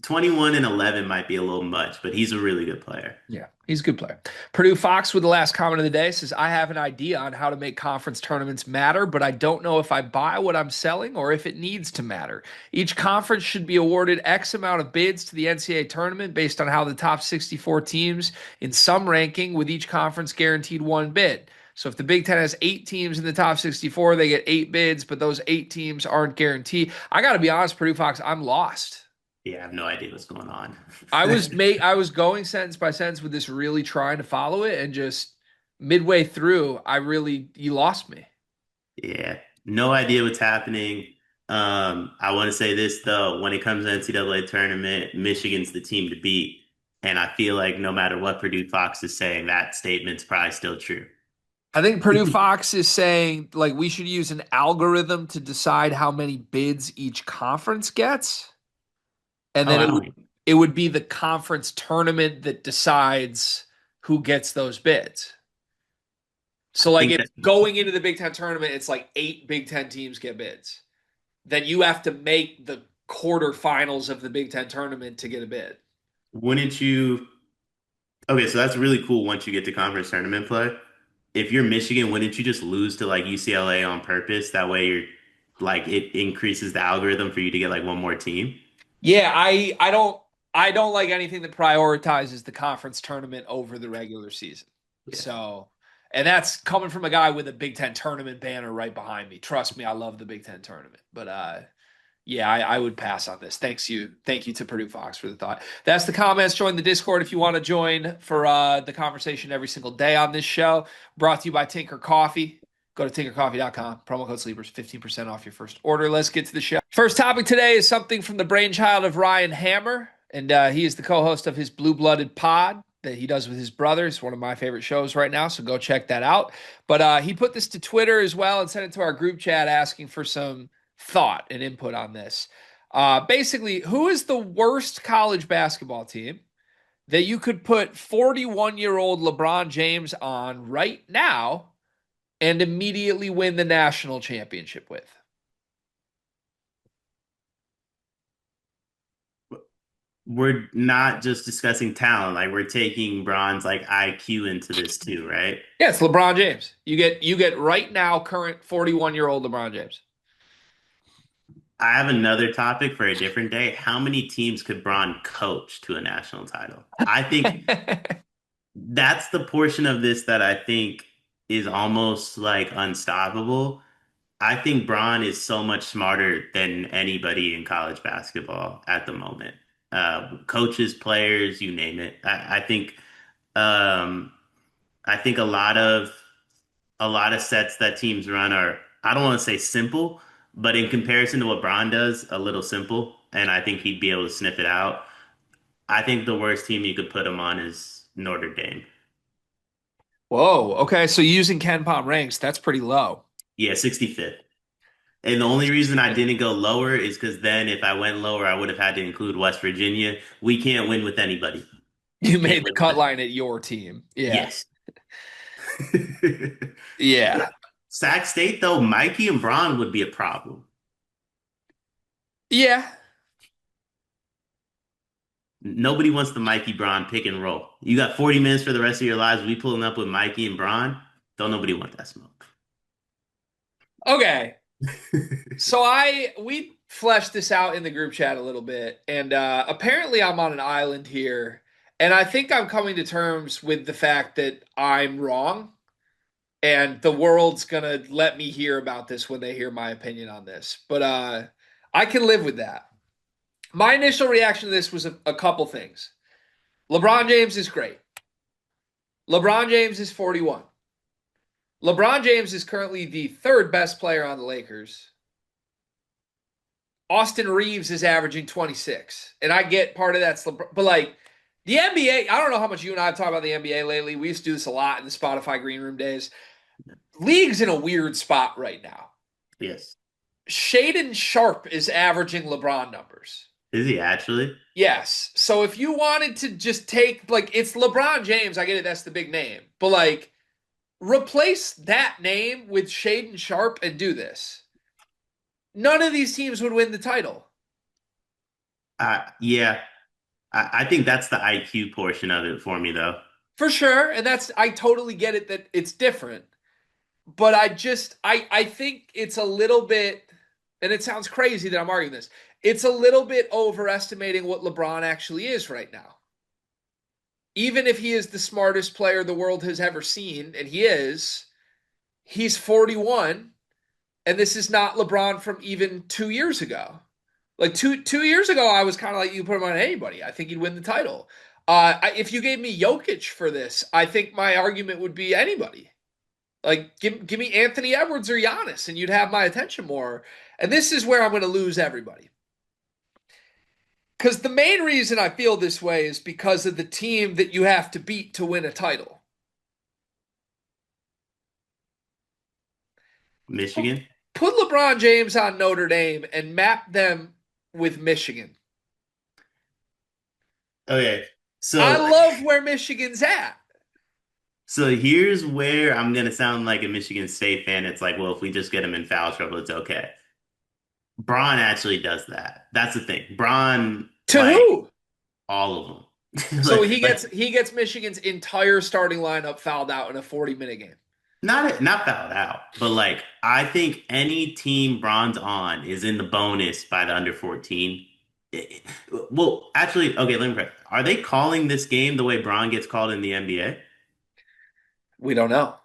Speaker 2: 21 and 11 might be a little much, but he's a really good player.
Speaker 1: Yeah, he's a good player. Purdue Fox with the last comment of the day says, I have an idea on how to make conference tournaments matter, but I don't know if I buy what I'm selling or if it needs to matter. Each conference should be awarded X amount of bids to the NCAA tournament based on how the top 64 teams in some ranking, with each conference guaranteed one bid. So if the Big Ten has 8 teams in the top 64, they get 8 bids, but those 8 teams aren't guaranteed. I got to be honest, Purdue Fox, I'm lost.
Speaker 2: Yeah, I have no idea what's going on.
Speaker 1: I was going sentence by sentence with this, really trying to follow it, and just midway through, you lost me.
Speaker 2: Yeah, no idea what's happening. I want to say this though, when it comes to NCAA tournament, Michigan's the team to beat. And I feel like no matter what Purdue Fox is saying, that statement's probably still true.
Speaker 1: I think Purdue Fox is saying like we should use an algorithm to decide how many bids each conference gets, and
Speaker 2: Oh,
Speaker 1: then
Speaker 2: I don't.
Speaker 1: it would be the conference tournament that decides who gets those bids.
Speaker 2: I
Speaker 1: So like
Speaker 2: think
Speaker 1: if
Speaker 2: that
Speaker 1: going into the Big Ten tournament, it's like 8 Big Ten teams get bids. Then you have to make the quarterfinals of the Big Ten tournament to get a bid.
Speaker 2: wouldn't you? Okay, so that's really cool once you get to conference tournament play. If you're Michigan, wouldn't you just lose to like UCLA on purpose? That way you're like it increases the algorithm for you to get like one more team.
Speaker 1: Yeah, I don't like anything that prioritizes the conference tournament over the regular season.
Speaker 2: Yeah.
Speaker 1: So, and that's coming from a guy with a Big Ten tournament banner right behind me. Trust me, I love the Big Ten tournament. But yeah, I would pass on this. Thank you to Purdue Fox for the thought. That's the comments. Join the Discord if you want to join for the conversation every single day on this show. Brought to you by Tinker Coffee. Go to tinkercoffee.com. Promo code Sleepers, 15% off your first order. Let's get to the show. First topic today is something from the brainchild of Ryan Hammer, and he is the co-host of his Blue Blooded Pod that he does with his brother. It's one of my favorite shows right now, so go check that out. But he put this to Twitter as well and sent it to our group chat asking for some thought and input on this. Basically, who is the worst college basketball team that you could put 41-year-old LeBron James on right now and immediately win the national championship with?
Speaker 2: We're not just discussing talent, like we're taking Bron's like IQ into this too, right?
Speaker 1: Yeah, it's LeBron James. You get right now current 41-year-old LeBron James.
Speaker 2: I have another topic for a different day. How many teams could Bron coach to a national title? I think that's the portion of this that I think is almost like unstoppable. I think Bron is so much smarter than anybody in college basketball at the moment. Coaches, players, you name it. Um, I think a lot of sets that teams run are, I don't want to say simple, but in comparison to what Bron does, a little simple. And I think he'd be able to sniff it out. I think the worst team you could put him on is Notre Dame.
Speaker 1: Whoa. Okay, so using Ken Palm ranks, that's pretty low.
Speaker 2: Yeah, 65th. And the only reason I didn't go lower is because then if I went lower, I would have had to include West Virginia. We can't win with anybody.
Speaker 1: You
Speaker 2: Can't
Speaker 1: made the
Speaker 2: win with
Speaker 1: cut
Speaker 2: it.
Speaker 1: line at your team. Yeah.
Speaker 2: Yes.
Speaker 1: Yeah.
Speaker 2: Sac State, though, Mikey and Braun would be a problem.
Speaker 1: Yeah.
Speaker 2: Nobody wants the Mikey Braun pick and roll. You got 40 minutes for the rest of your lives. We pulling up with Mikey and Braun. Don't nobody want that smoke.
Speaker 1: Okay. So we fleshed this out in the group chat a little bit, and apparently I'm on an island here, and I think I'm coming to terms with the fact that I'm wrong, and the world's gonna let me hear about this when they hear my opinion on this. But I can live with that. My initial reaction to this was a couple things. LeBron James is great. LeBron James is 41. LeBron James is currently the third best player on the Lakers. Austin Reeves is averaging 26. And I get part of that's LeBron, but like the NBA, I don't know how much you and I have talked about the NBA lately. We used to do this a lot in the Spotify Green Room days. League's in a weird spot right now.
Speaker 2: Yes.
Speaker 1: Shaden Sharp is averaging LeBron numbers.
Speaker 2: Is he actually?
Speaker 1: Yes. So if you wanted to just take, like, it's LeBron James, I get it, that's the big name. But, like, replace that name with Shaden Sharp and do this. None of these teams would win the title.
Speaker 2: Yeah. I think that's the IQ portion of it for me, though.
Speaker 1: For sure. And I totally get it that it's different. But I think it's a little bit, and it sounds crazy that I'm arguing this, it's a little bit overestimating what LeBron actually is right now. Even if he is the smartest player the world has ever seen, and he is, he's 41, and this is not LeBron from even 2 years ago. Like two years ago, I was kind of like, you put him on anybody. I think he'd win the title. If you gave me Jokic for this, I think my argument would be anybody. Like, give me Anthony Edwards or Giannis, and you'd have my attention more. And this is where I'm going to lose everybody. Because the main reason I feel this way is because of the team that you have to beat to win a title.
Speaker 2: Michigan.
Speaker 1: Put LeBron James on Notre Dame and map them with Michigan.
Speaker 2: Okay.
Speaker 1: I
Speaker 2: So
Speaker 1: love where Michigan's at.
Speaker 2: so here's where I'm gonna sound like a Michigan State fan. It's like, well, if we just get him in foul trouble, it's okay. Braun actually does that. That's the thing. Braun,
Speaker 1: To
Speaker 2: like
Speaker 1: who?
Speaker 2: all of them.
Speaker 1: So
Speaker 2: Like,
Speaker 1: he gets Michigan's entire starting lineup fouled out in a 40-minute game.
Speaker 2: not fouled out, but like I think any team Braun's on is in the bonus by the under 14. Well, actually, okay, let me correct. Are they calling this game the way Braun gets called in the NBA?
Speaker 1: We don't know.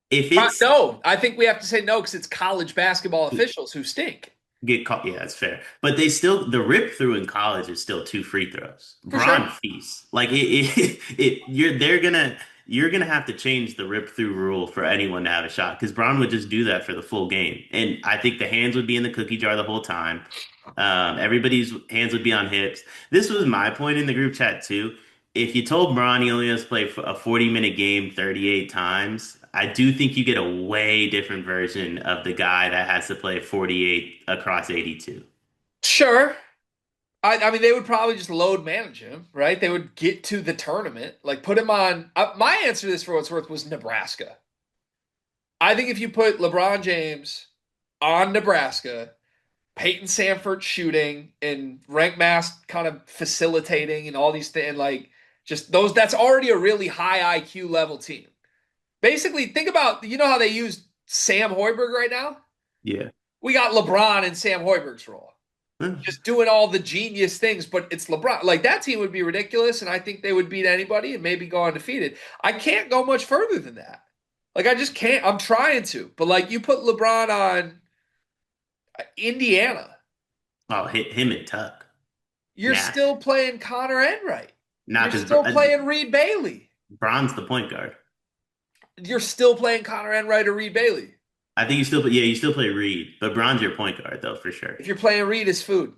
Speaker 2: If it's
Speaker 1: No, I think we have to say no because it's college basketball officials who stink.
Speaker 2: get caught. Yeah, that's fair. But they still the rip through in college is still two free throws.
Speaker 1: For sure.
Speaker 2: Braun feasts. Like you're gonna have to change the rip through rule for anyone to have a shot because Braun would just do that for the full game, and I think the hands would be in the cookie jar the whole time. Everybody's hands would be on hips. This was my point in the group chat too. If you told Braun he only has to play a 40-minute game 38 times, I do think you get a way different version of the guy that has to play 48 across 82.
Speaker 1: Sure. I mean, they would probably just load manage him, right? They would get to the tournament, like put him on. My answer to this, for what's worth, was Nebraska. I think if you put LeBron James on Nebraska, Peyton Sanford shooting and Rank Mass kind of facilitating and all these things, like just those, that's already a really high IQ level team. Basically, think about, how they use Sam Hoiberg right now?
Speaker 2: Yeah.
Speaker 1: We got LeBron in Sam Hoiberg's role, just doing all the genius things, but it's LeBron. Like that team would be ridiculous, and I think they would beat anybody and maybe go undefeated. I can't go much further than that. Like I just can't. I'm trying to, but like you put LeBron on Indiana,
Speaker 2: Oh, hit him and Tuck.
Speaker 1: you're
Speaker 2: Nasty.
Speaker 1: still playing Connor Enright.
Speaker 2: Not
Speaker 1: You're
Speaker 2: because
Speaker 1: still playing Reed Bailey.
Speaker 2: Braun's the point guard.
Speaker 1: You're still playing Connor Enright or Reed Bailey.
Speaker 2: I think you still play Reed, but Braun's your point guard though for sure.
Speaker 1: If you're playing Reed, it's food.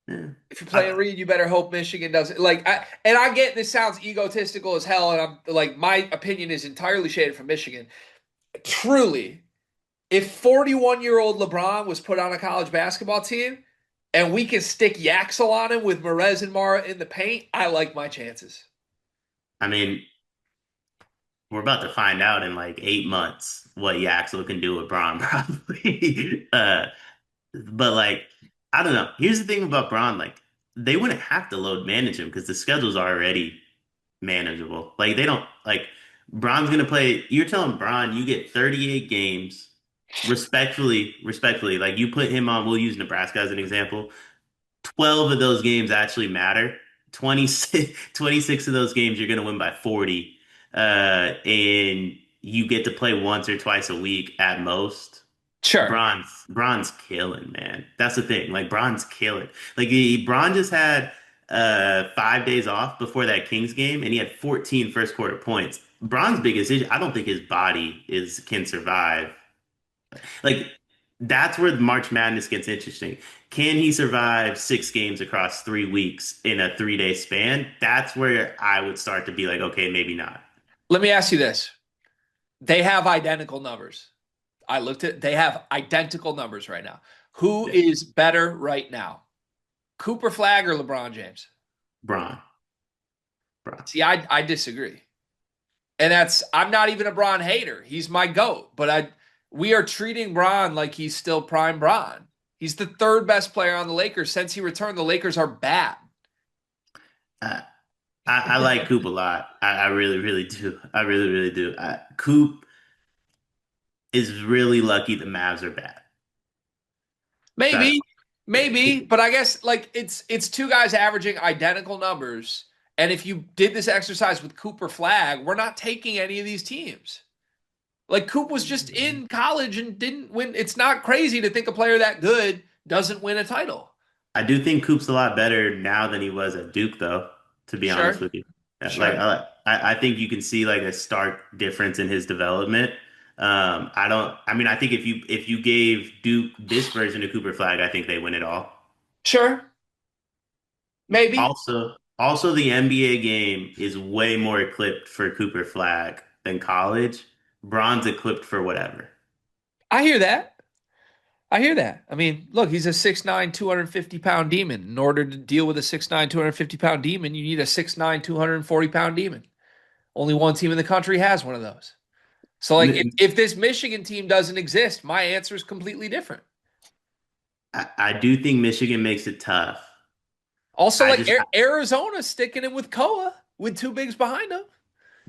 Speaker 2: Yeah.
Speaker 1: If you're playing Reed, you better hope Michigan doesn't. I get this sounds egotistical as hell, and I'm like, my opinion is entirely shaded from Michigan. Truly, if 41-year-old LeBron was put on a college basketball team and we can stick Yaxel on him with Merez and Mara in the paint, I like my chances.
Speaker 2: I mean, we're about to find out in like 8 months what Yaxel can do with Braun, probably. But like, I don't know. Here's the thing about Braun, like, they wouldn't have to load manage him because the schedule's already manageable. Like, they don't like Braun's gonna play. You're telling Braun you get 38 games, respectfully. Like, you put him on. We'll use Nebraska as an example. 12 of those games actually matter. 26 of those games you're gonna win by 40, and you get to play once or twice a week at most.
Speaker 1: Sure.
Speaker 2: Braun's killing, man. That's the thing. Like Braun's killing. Like Braun just had 5 days off before that Kings game, and he had 14 first quarter points. Braun's biggest issue, I don't think his body is can survive. Like that's where the March Madness gets interesting. Can he survive 6 games across 3 weeks in a 3 day span? That's where I would start to be like, okay, maybe not.
Speaker 1: Let me ask you this. They have identical numbers. They have identical numbers right now. Who
Speaker 2: Yeah.
Speaker 1: is better right now? Cooper Flag or LeBron James?
Speaker 2: Braun. Braun.
Speaker 1: See, I disagree. And I'm not even a Bron hater. He's my GOAT. But we are treating Bron like he's still prime Bron. He's the third best player on the Lakers. Since he returned, the Lakers are bad.
Speaker 2: Uh, I like Coop a lot. I really, really do. I really, really do. Coop is really lucky the Mavs are bad. That's
Speaker 1: Maybe, maybe, but I guess like it's two guys averaging identical numbers. And if you did this exercise with Cooper Flag, we're not taking any of these teams. Like Coop was just in college and didn't win. It's not crazy to think a player that good doesn't win a title.
Speaker 2: I do think Coop's a lot better now than he was at Duke, though, to be
Speaker 1: Sure,
Speaker 2: honest with you. Like
Speaker 1: sure.
Speaker 2: I think you can see like a stark difference in his development. I don't. I mean, I think if you gave Duke this version of Cooper Flag, I think they win it all.
Speaker 1: Sure, maybe.
Speaker 2: Also, the NBA game is way more equipped for Cooper Flag than college. Bron's equipped for whatever.
Speaker 1: I hear that. I hear that. I mean, look, he's a 6'9", 250-pound demon. In order to deal with a 6'9", 250-pound demon, you need a 6'9", 240-pound demon. Only one team in the country has one of those. So, like, if this Michigan team doesn't exist, my answer is completely different.
Speaker 2: I do think Michigan makes it tough.
Speaker 1: Also,
Speaker 2: I
Speaker 1: like,
Speaker 2: just
Speaker 1: Arizona sticking in with Koa with two bigs behind him.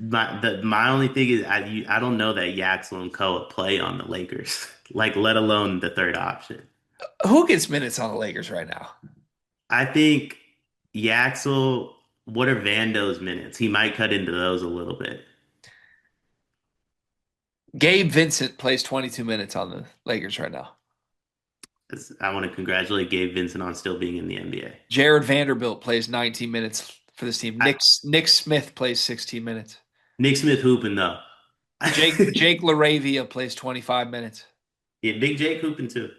Speaker 2: my only thing is I don't know that Yaxel and Koa play on the Lakers, like let alone the third option.
Speaker 1: Who gets minutes on the Lakers right now?
Speaker 2: I think Yaxel, what are Vando's minutes? He might cut into those a little bit.
Speaker 1: Gabe Vincent plays 22 minutes on the Lakers right now.
Speaker 2: I want to congratulate Gabe Vincent on still being in the NBA.
Speaker 1: Jared Vanderbilt plays 19 minutes for this team.
Speaker 2: I,
Speaker 1: Nick Smith plays 16 minutes.
Speaker 2: Nick Smith hooping though.
Speaker 1: Jake LaRavia plays 25 minutes.
Speaker 2: Yeah, Big Jake hooping too.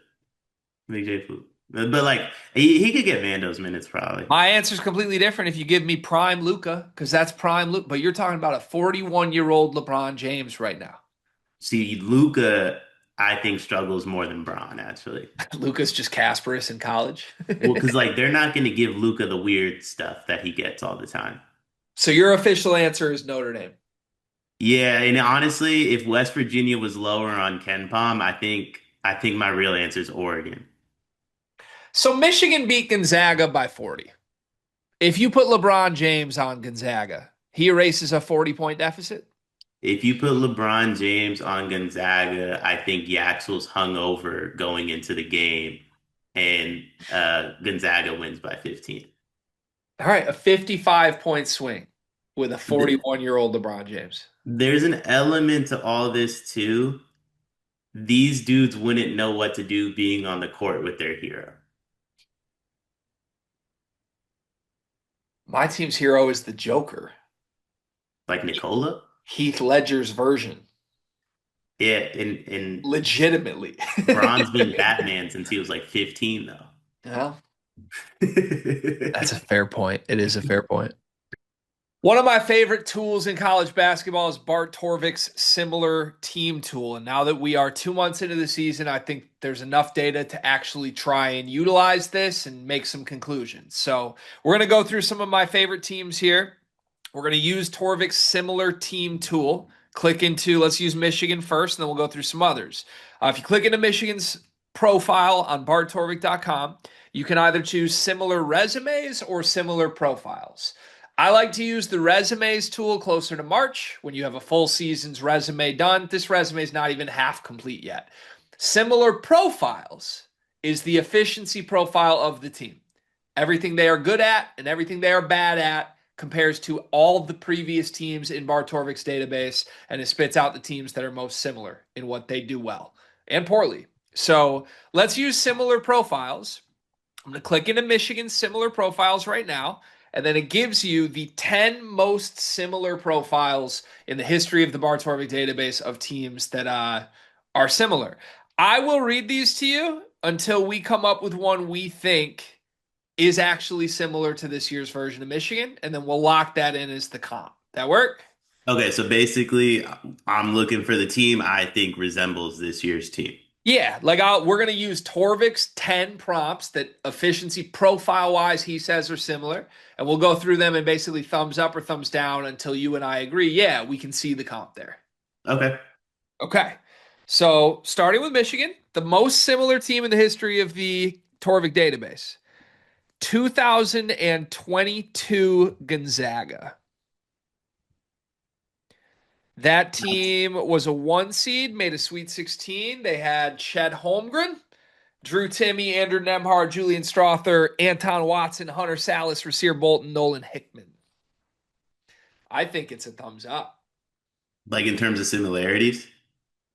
Speaker 2: Big Jake hoop. But like he could get Vando's minutes probably.
Speaker 1: My answer is completely different if you give me prime Luca, because that's prime Luca. But you're talking about a 41-year-old LeBron James right now.
Speaker 2: See, Luca, I think struggles more than Braun actually.
Speaker 1: Luca's just Casperus in college.
Speaker 2: Well, because like they're not going to give Luca the weird stuff that he gets all the time.
Speaker 1: So your official answer is Notre Dame.
Speaker 2: Yeah, and honestly, if West Virginia was lower on Ken Palm, I think my real answer is Oregon.
Speaker 1: So Michigan beat Gonzaga by 40. If you put LeBron James on Gonzaga, he erases a 40-point deficit.
Speaker 2: If you put LeBron James on Gonzaga, I think Yaxel's hungover going into the game, and Gonzaga wins by 15.
Speaker 1: All right, a 55-point swing with a
Speaker 2: Th-
Speaker 1: 41-year-old LeBron James.
Speaker 2: There's an element to all this too. These dudes wouldn't know what to do being on the court with their hero.
Speaker 1: My team's hero is the Joker,
Speaker 2: Like Nicola?
Speaker 1: Heath Ledger's version.
Speaker 2: Yeah, and
Speaker 1: Legitimately.
Speaker 2: Bron's been Batman since he was like 15 though.
Speaker 1: Well, that's a fair point. It is a fair point. One of my favorite tools in college basketball is Bart Torvik's similar team tool. And now that we are 2 months into the season, I think there's enough data to actually try and utilize this and make some conclusions. So we're going to go through some of my favorite teams here. We're going to use Torvik's similar team tool. Click into, let's use Michigan first, and then we'll go through some others. If you click into Michigan's profile on barttorvik.com, you can either choose similar resumes or similar profiles. I like to use the resumes tool closer to March when you have a full season's resume done. This resume is not even half complete yet. Similar profiles is the efficiency profile of the team. Everything they are good at and everything they are bad at compares to all the previous teams in Bart Torvik's database, and it spits out the teams that are most similar in what they do well and poorly. So let's use similar profiles. I'm going to click into Michigan's similar profiles right now, and then it gives you the 10 most similar profiles in the history of the Bart Torvik database of teams that are similar. I will read these to you until we come up with one we think is actually similar to this year's version of Michigan, and then we'll lock that in as the comp. That work?
Speaker 2: Okay, so basically, I'm looking for the team I think resembles this year's team.
Speaker 1: Yeah, like we're going to use Torvik's 10 prompts that efficiency profile wise he says are similar, and we'll go through them and basically thumbs up or thumbs down until you and I agree, yeah, we can see the comp there.
Speaker 2: Okay.
Speaker 1: Okay. So, starting with Michigan, the most similar team in the history of the Torvik database. 2022 Gonzaga. That team was a 1 seed, made a Sweet 16. They had Chet Holmgren, Drew Timme, Andrew Nembhard, Julian Strother, Anton Watson, Hunter Salas, Rasir Bolton, Nolan Hickman. I think it's a thumbs up.
Speaker 2: Like in terms of similarities?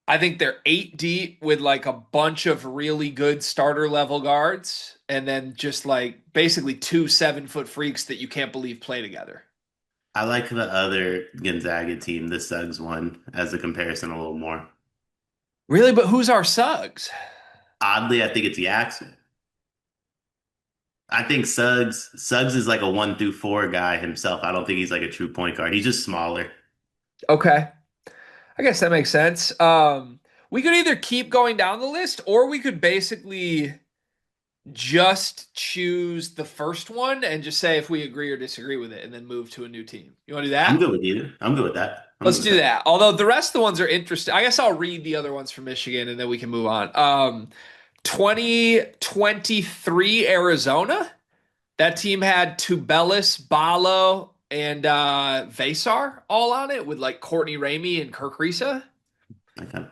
Speaker 1: I think they're 8 deep with like a bunch of really good starter level guards, and then just like basically two 7-foot freaks that you can't believe play together.
Speaker 2: I like the other Gonzaga team, the Suggs one, as a comparison a little more.
Speaker 1: Really, but who's our Suggs?
Speaker 2: Oddly, I think it's Jackson. I think Suggs is like a 1 through 4 guy himself. I don't think he's like a true point guard. He's just smaller.
Speaker 1: Okay. I guess that makes sense. We could either keep going down the list or we could basically just choose the first one and just say if we agree or disagree with it and then move to a new team. You want to do
Speaker 2: I'm
Speaker 1: that?
Speaker 2: good with either. I'm good with that. I'm
Speaker 1: Let's
Speaker 2: good with
Speaker 1: do
Speaker 2: that.
Speaker 1: that. Although the rest of the ones are interesting. I guess I'll read the other ones from Michigan and then we can move on. 2023 Arizona. That team had Tubelis, Balo, and Vasar all on it with like Courtney Ramey and Kirk Risa.
Speaker 2: I kind of,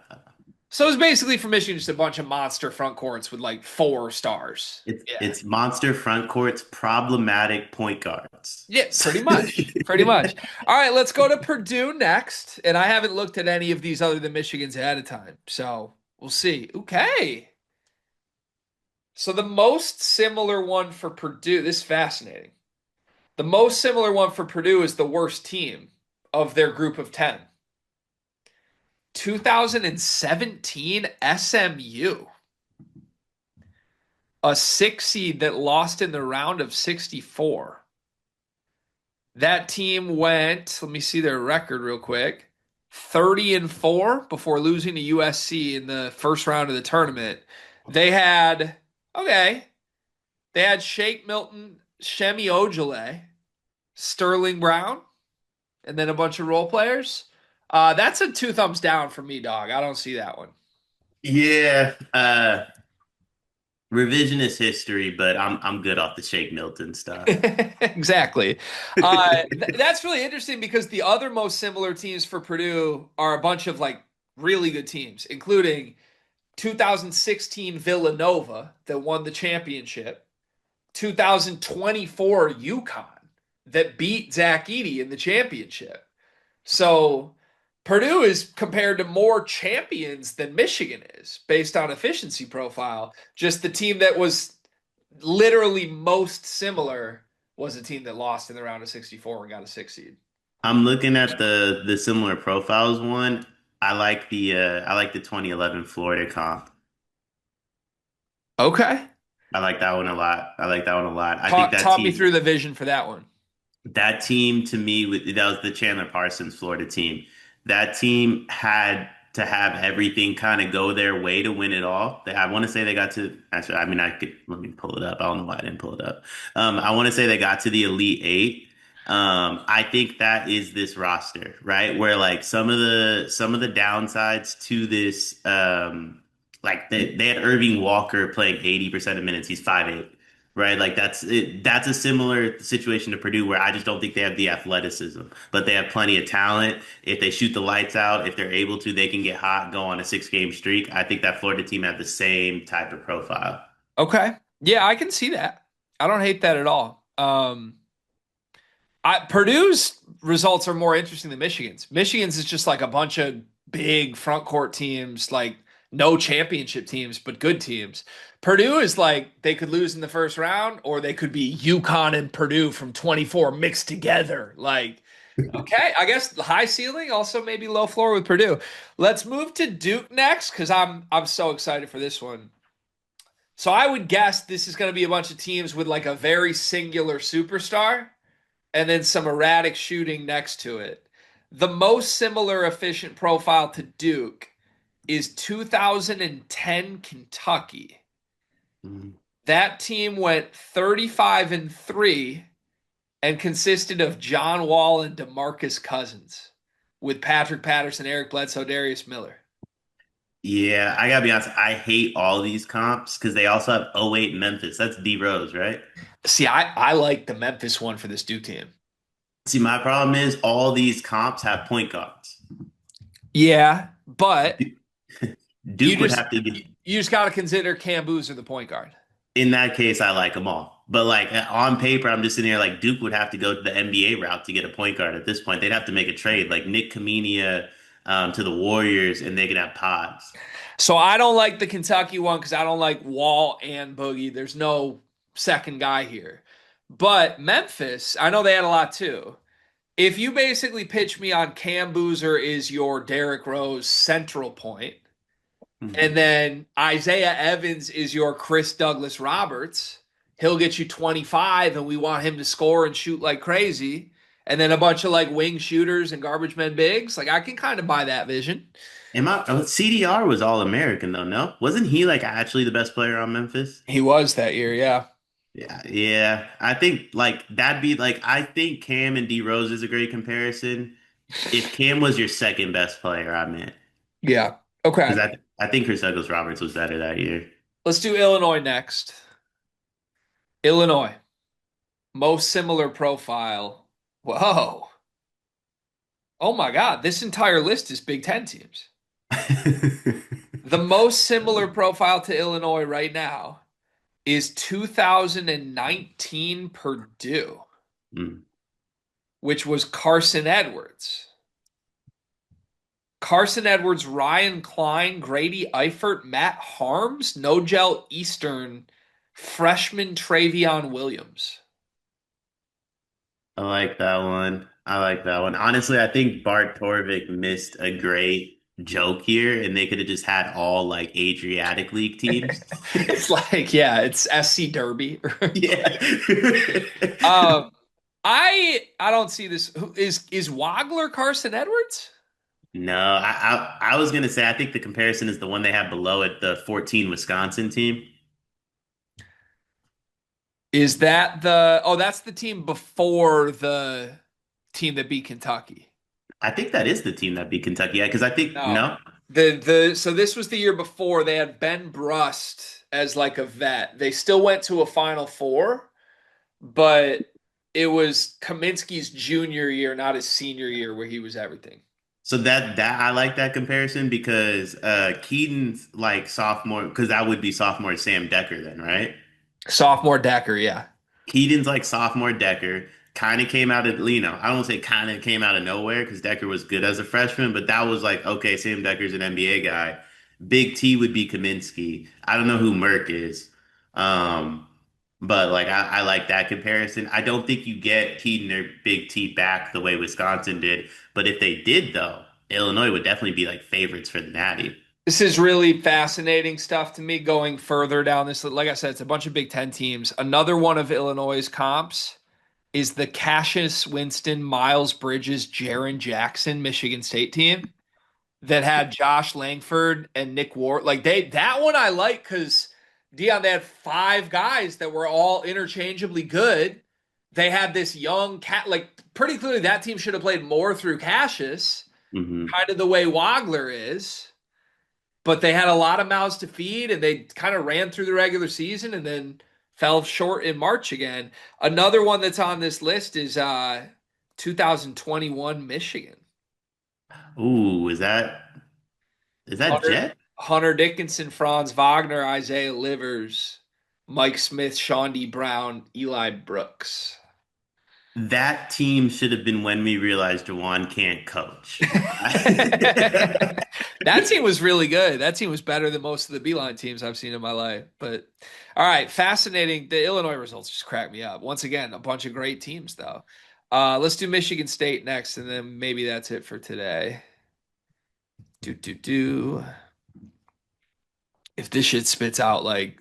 Speaker 1: So it's basically for Michigan just a bunch of monster front courts with like 4 stars. Yeah.
Speaker 2: it's monster front courts, problematic point guards.
Speaker 1: Yeah, pretty much. Pretty much. All right, let's go to Purdue next. And I haven't looked at any of these other than Michigan's ahead of time. So we'll see. Okay. So the most similar one for Purdue, this is fascinating. The most similar one for Purdue is the worst team of their group of 10. 2017 SMU, a 6 seed that lost in the round of 64. That team went, let me see their record real quick, 30-4 before losing to USC in the first round of the tournament. They had, okay, they had Shake Milton, Shemi Ojale, Sterling Brown, and then a bunch of role players. That's a two thumbs down for me, dog. I don't see that one.
Speaker 2: Yeah, revisionist history, but I'm good off the Shake Milton stuff.
Speaker 1: Exactly. That's really interesting because the other most similar teams for Purdue are a bunch of like really good teams, including 2016 Villanova that won the championship, 2024 UConn that beat Zach Edey in the championship. So Purdue is compared to more champions than Michigan is based on efficiency profile. Just the team that was literally most similar was a team that lost in the round of 64 and got a 6 seed.
Speaker 2: I'm looking at the similar profiles one. I like the 2011 Florida comp.
Speaker 1: Okay.
Speaker 2: I like that one a lot. I like that one a lot. I think
Speaker 1: Talk me through the vision for that one.
Speaker 2: that team to me, that was the Chandler Parsons Florida team. That team had to have everything kind of go their way to win it all. I want to say they got to, actually, I mean, I could, let me pull it up. I don't know why I didn't pull it up. I want to say they got to the Elite Eight. I think that is this roster, right? Where like some of the downsides to this, like they had Irving Walker playing 80% of minutes. He's 5'8". Right, like that's it. That's a similar situation to Purdue, where I just don't think they have the athleticism, but they have plenty of talent. If they shoot the lights out, if they're able to, they can get hot, go on a 6 game streak. I think that Florida team had the same type of profile.
Speaker 1: Okay. Yeah, I can see that. I don't hate that at all. Purdue's results are more interesting than Michigan's. Michigan's is just like a bunch of big front court teams, like no championship teams, but good teams. Purdue is like they could lose in the first round, or they could be UConn and Purdue from 24 mixed together. Like, okay, I guess the high ceiling, also maybe low floor with Purdue. Let's move to Duke next because I'm so excited for this one. So I would guess this is going to be a bunch of teams with like a very singular superstar and then some erratic shooting next to it. The most similar efficient profile to Duke is 2010 Kentucky.
Speaker 2: Mhm.
Speaker 1: That team went 35-3 and consisted of John Wall and DeMarcus Cousins with Patrick Patterson, Eric Bledsoe, Darius Miller.
Speaker 2: Yeah, I gotta be honest. I hate all these comps because they also have '08 Memphis. That's D Rose, right?
Speaker 1: See, I like the Memphis one for this Duke team.
Speaker 2: See, my problem is all these comps have point guards.
Speaker 1: Yeah, but
Speaker 2: Du-
Speaker 1: you
Speaker 2: Duke would
Speaker 1: just
Speaker 2: have to be.
Speaker 1: you just got to consider Cam Boozer the point guard.
Speaker 2: In that case, I like them all. But like on paper, I'm just sitting here like Duke would have to go to the NBA route to get a point guard at this point. They'd have to make a trade like Nick Kamenia to the Warriors, and they could have pods.
Speaker 1: So I don't like the Kentucky one because I don't like Wall and Boogie. There's no second guy here. But Memphis, I know they had a lot too. If you basically pitch me on Cam Boozer is your Derrick Rose central point, And then Isaiah Evans is your Chris Douglas Roberts. He'll get you 25, and we want him to score and shoot like crazy. And then a bunch of like wing shooters and garbage men bigs. Like I can kind of buy that vision.
Speaker 2: CDR was all American though, no? Wasn't he like actually the best player on Memphis?
Speaker 1: He was that year, yeah.
Speaker 2: Yeah, yeah. I think like that'd be like I think Cam and D Rose is a great comparison. If Cam was your second best player, I meant
Speaker 1: Yeah. Okay.
Speaker 2: because I think Chris Douglas Roberts was better that year.
Speaker 1: Let's do Illinois next. Illinois, most similar profile. Whoa. Oh my God. This entire list is Big Ten teams. The most similar profile to Illinois right now is 2019 Purdue,
Speaker 2: Mm.
Speaker 1: which was Carson Edwards. Carson Edwards, Ryan Klein, Grady Eifert, Matt Harms, Nogel Eastern, freshman Travion Williams.
Speaker 2: I like that one. I like that one. Honestly, I think Bart Torvik missed a great joke here, and they could have just had all like Adriatic League teams.
Speaker 1: It's like, yeah, it's SC Derby.
Speaker 2: Yeah.
Speaker 1: um, I don't see this. Is Wagler Carson Edwards?
Speaker 2: No, I was gonna say I think the comparison is the one they have below it, the 14 Wisconsin team.
Speaker 1: Is that the that's the team before the team that beat Kentucky.
Speaker 2: I think that is the team that beat Kentucky. Yeah, because I think
Speaker 1: No.
Speaker 2: no.
Speaker 1: The so this was the year before they had Ben Brust as like a vet. They still went to a Final Four, but it was Kaminsky's junior year, not his senior year, where he was everything.
Speaker 2: So that I like that comparison because Keaton's like sophomore because that would be sophomore Sam Decker then, right?
Speaker 1: Sophomore Decker, yeah.
Speaker 2: Keaton's like sophomore Decker kind of came out of I don't say kind of came out of nowhere because Decker was good as a freshman, but that was like okay, Sam Decker's an NBA guy. Big T would be Kaminsky. I don't know who Merck is, um, but like I like that comparison. I don't think you get Keaton or Big T back the way Wisconsin did, but if they did though, Illinois would definitely be like favorites for the Natty.
Speaker 1: This is really fascinating stuff to me going further down this. Like I said, it's a bunch of Big Ten teams. Another one of Illinois' comps is the Cassius Winston, Miles Bridges, Jaron Jackson Michigan State team that had Josh Langford and Nick Ward. Like that one I like because Dion, they had five guys that were all interchangeably good. They had this young cat, like pretty clearly that team should have played more through Cassius,
Speaker 2: Hmm.
Speaker 1: kind of the way Wagler is. But they had a lot of mouths to feed and they kind of ran through the regular season and then fell short in March again. Another one that's on this list is 2021 Michigan.
Speaker 2: Ooh, is that
Speaker 1: Hunter,
Speaker 2: Jet?
Speaker 1: Hunter Dickinson, Franz Wagner, Isaiah Livers, Mike Smith, Sean D. Brown, Eli Brooks.
Speaker 2: That team should have been when we realized Jawan can't coach.
Speaker 1: That team was really good. That team was better than most of the Beeline teams I've seen in my life. But all right, fascinating. The Illinois results just crack me up. Once again, a bunch of great teams though. Let's do Michigan State next, and then maybe that's it for today. Do. If this shit spits out like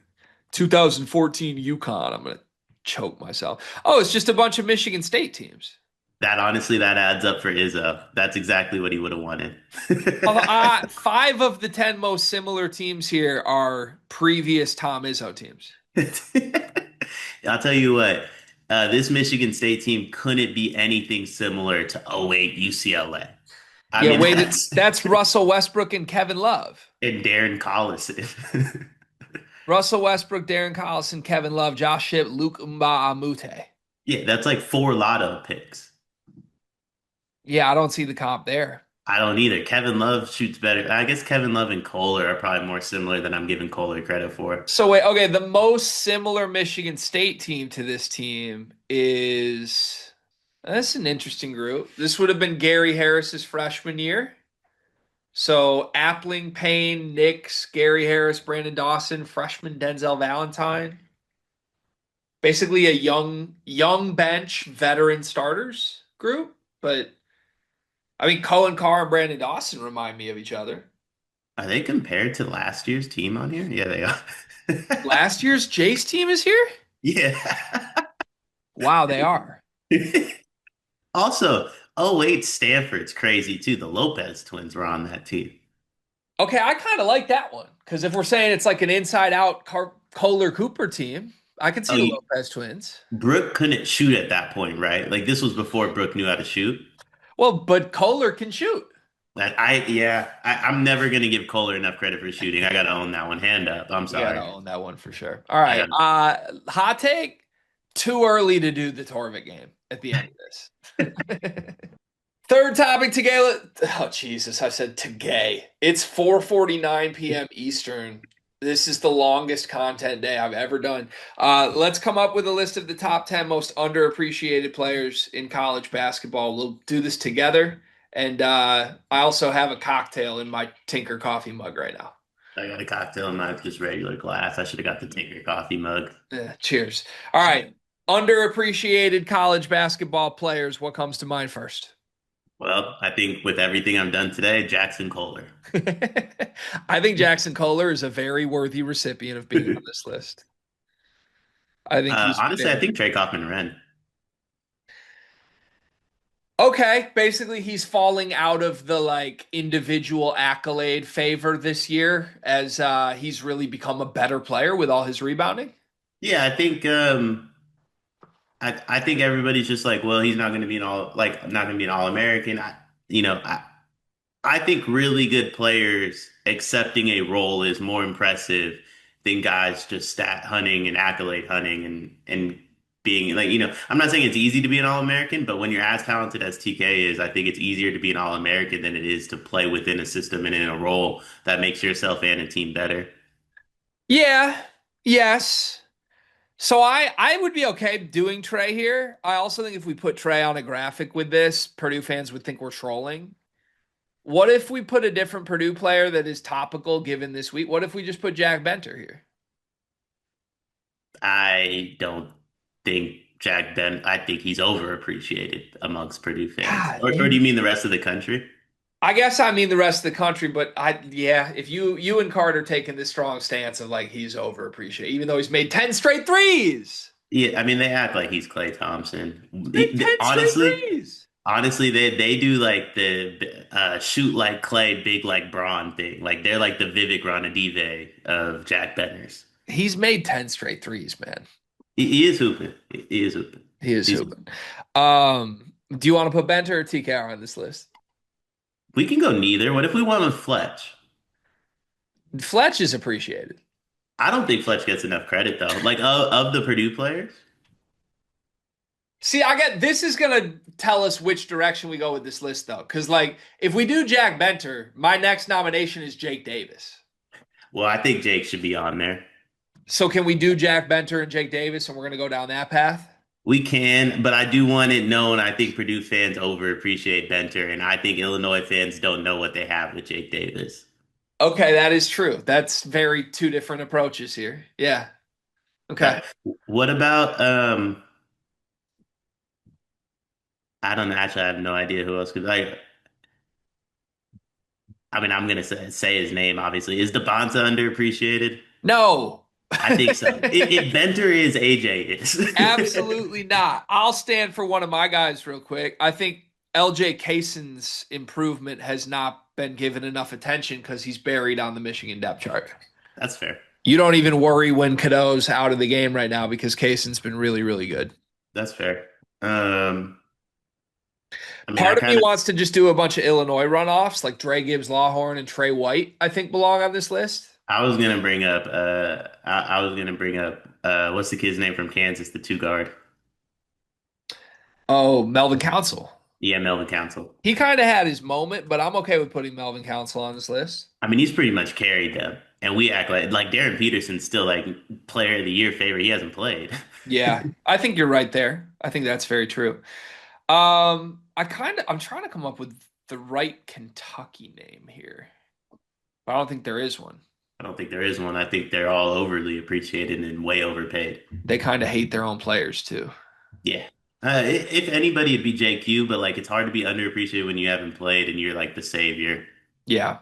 Speaker 1: 2014 UConn, I'm gonna choke myself. Oh, it's just a bunch of Michigan State teams.
Speaker 2: That honestly, that adds up for Izzo. That's exactly what he would have wanted.
Speaker 1: Five of the 10 most similar teams here are previous Tom Izzo teams.
Speaker 2: I'll tell you what, this Michigan State team couldn't be anything similar to '08 UCLA. I
Speaker 1: Yeah,
Speaker 2: mean,
Speaker 1: wait, that's Russell Westbrook and Kevin Love.
Speaker 2: and Darren Collison.
Speaker 1: Russell Westbrook, Darren Collison, Kevin Love, Josh Shipp, Luke Mbah
Speaker 2: Yeah, that's like four lotto picks.
Speaker 1: Yeah, I don't see the comp there.
Speaker 2: I don't either. Kevin Love shoots better. I guess Kevin Love and Kohler are probably more similar than I'm giving Kohler credit for.
Speaker 1: So wait, okay, the most similar Michigan State team to this team is that's an interesting group. This would have been Gary Harris's freshman year. So Appling, Payne, Nix, Gary Harris, Brandon Dawson, freshman Denzel Valentine. Basically a young bench veteran starters group, but I mean Cullen Carr and Brandon Dawson remind me of each other.
Speaker 2: Are they compared to last year's team on here? Yeah, they are.
Speaker 1: Last year's Jace team is here?
Speaker 2: Yeah.
Speaker 1: Wow, they are.
Speaker 2: Also, oh wait, Stanford's crazy too. The Lopez twins were on that team.
Speaker 1: Okay, I kind of like that one because if we're saying it's like an inside out Kohler Cooper team, I could
Speaker 2: Oh,
Speaker 1: see the Lopez twins.
Speaker 2: Brooke couldn't shoot at that point, right? Like this was before Brooke knew how to shoot.
Speaker 1: Well, but Kohler can shoot.
Speaker 2: Yeah, I'm never gonna give Kohler enough credit for shooting. I gotta own that one. Hand up. I'm
Speaker 1: You gotta
Speaker 2: sorry.
Speaker 1: own that one for sure. All
Speaker 2: I
Speaker 1: right.
Speaker 2: got
Speaker 1: Hot take. Too early to do the Torvik game at the end of this. Third topic today. Oh Jesus, I said today. It's 4:49 p.m. Eastern. This is the longest content day I've ever done. Let's come up with a list of the top 10 most underappreciated players in college basketball. We'll do this together. And I also have a cocktail in my Tinker coffee mug right now.
Speaker 2: I got a cocktail in my just regular glass. I should have got the Tinker coffee mug.
Speaker 1: Yeah, cheers. All right. Underappreciated college basketball players. What comes to mind first?
Speaker 2: Well, I think with everything I've done today, Jackson Kohler.
Speaker 1: I think Jackson Kohler is a very worthy recipient of being on this list. I think he's
Speaker 2: Honestly, I
Speaker 1: very
Speaker 2: think Trey Kaufman-Renn.
Speaker 1: okay. Basically, he's falling out of the like individual accolade favor this year as he's really become a better player with all his rebounding.
Speaker 2: Yeah, I think everybody's just like, well, he's not going to be an all like not going to be an All-American. You know, I think really good players accepting a role is more impressive than guys just stat hunting and accolade hunting and being like, I'm not saying it's easy to be an All-American, but when you're as talented as TK is, I think it's easier to be an All-American than it is to play within a system and in a role that makes yourself and a team better.
Speaker 1: Yeah. Yes. So I would be okay doing Trey here. I also think if we put Trey on a graphic with this, Purdue fans would think we're trolling. What if we put a different Purdue player that is topical given this week? What if we just put Jack Benter here?
Speaker 2: I don't think I think he's overappreciated amongst Purdue fans.
Speaker 1: God,
Speaker 2: Or do you mean the rest of the country?
Speaker 1: I guess I mean the rest of the country, but yeah, if you and Carter taking this strong stance of like he's overappreciated, even though he's made 10 straight threes.
Speaker 2: Yeah, I mean they act like he's Klay Thompson.
Speaker 1: Made 10 straight threes.
Speaker 2: Honestly, they do like the shoot like Clay, big like Braun thing. Like they're like the Vivek Ranadive of Jack Benners.
Speaker 1: He's made 10 straight threes, man.
Speaker 2: He is hooping. He is hooping.
Speaker 1: He is
Speaker 2: He's,
Speaker 1: hooping. Do you want to put Benter or TKR on this list?
Speaker 2: we can go neither. What if we went with Fletch?
Speaker 1: Fletch is appreciated.
Speaker 2: I don't think Fletch gets enough credit though. Like of the Purdue players.
Speaker 1: See, I get this is gonna tell us which direction we go with this list though. Because like if we do Jack Benter, my next nomination is Jake Davis.
Speaker 2: Well, I think Jake should be on there.
Speaker 1: So can we do Jack Benter and Jake Davis and we're gonna go down that path?
Speaker 2: We can, but I do want it known. I think Purdue fans overappreciate Benter, and I think Illinois fans don't know what they have with Jake Davis.
Speaker 1: Okay, that is true. That's very two different approaches here. Yeah. Okay.
Speaker 2: Uh, what about I don't know. Actually, I have no idea who else could like. I mean, I'm gonna say his name. Obviously, is Bonza underappreciated?
Speaker 1: No.
Speaker 2: I think so. If Benter is, AJ is.
Speaker 1: Absolutely not. I'll stand for one of my guys real quick. I think LJ Cason's improvement has not been given enough attention because he's buried on the Michigan depth chart.
Speaker 2: That's fair.
Speaker 1: You don't even worry when Cadeau's out of the game right now because Cason's been really, really good.
Speaker 2: That's fair. Um, I mean, I
Speaker 1: Part of me
Speaker 2: kind of.
Speaker 1: wants to just do a bunch of Illinois runoffs like Dre Gibbs Lawhorn and Trey White, I think belong on this list.
Speaker 2: I was gonna bring up. I was gonna bring up. What's the kid's name from Kansas? The two guard.
Speaker 1: Oh, Melvin Council.
Speaker 2: Yeah, Melvin Council.
Speaker 1: He kind of had his moment, but I'm okay with putting Melvin Council on this list.
Speaker 2: I mean, he's pretty much carried them, and we act like Darren Peterson's still like player of the year favorite. He hasn't played.
Speaker 1: Yeah, I think you're right there. I think that's very true. I'm trying to come up with the right Kentucky name here, but I don't think there is one.
Speaker 2: I don't think there is one. I think they're all overly appreciated and way overpaid.
Speaker 1: They kind of hate their own players too.
Speaker 2: Yeah. If anybody, it'd be JQ, but like it's hard to be underappreciated when you haven't played and you're like the savior.
Speaker 1: Yeah.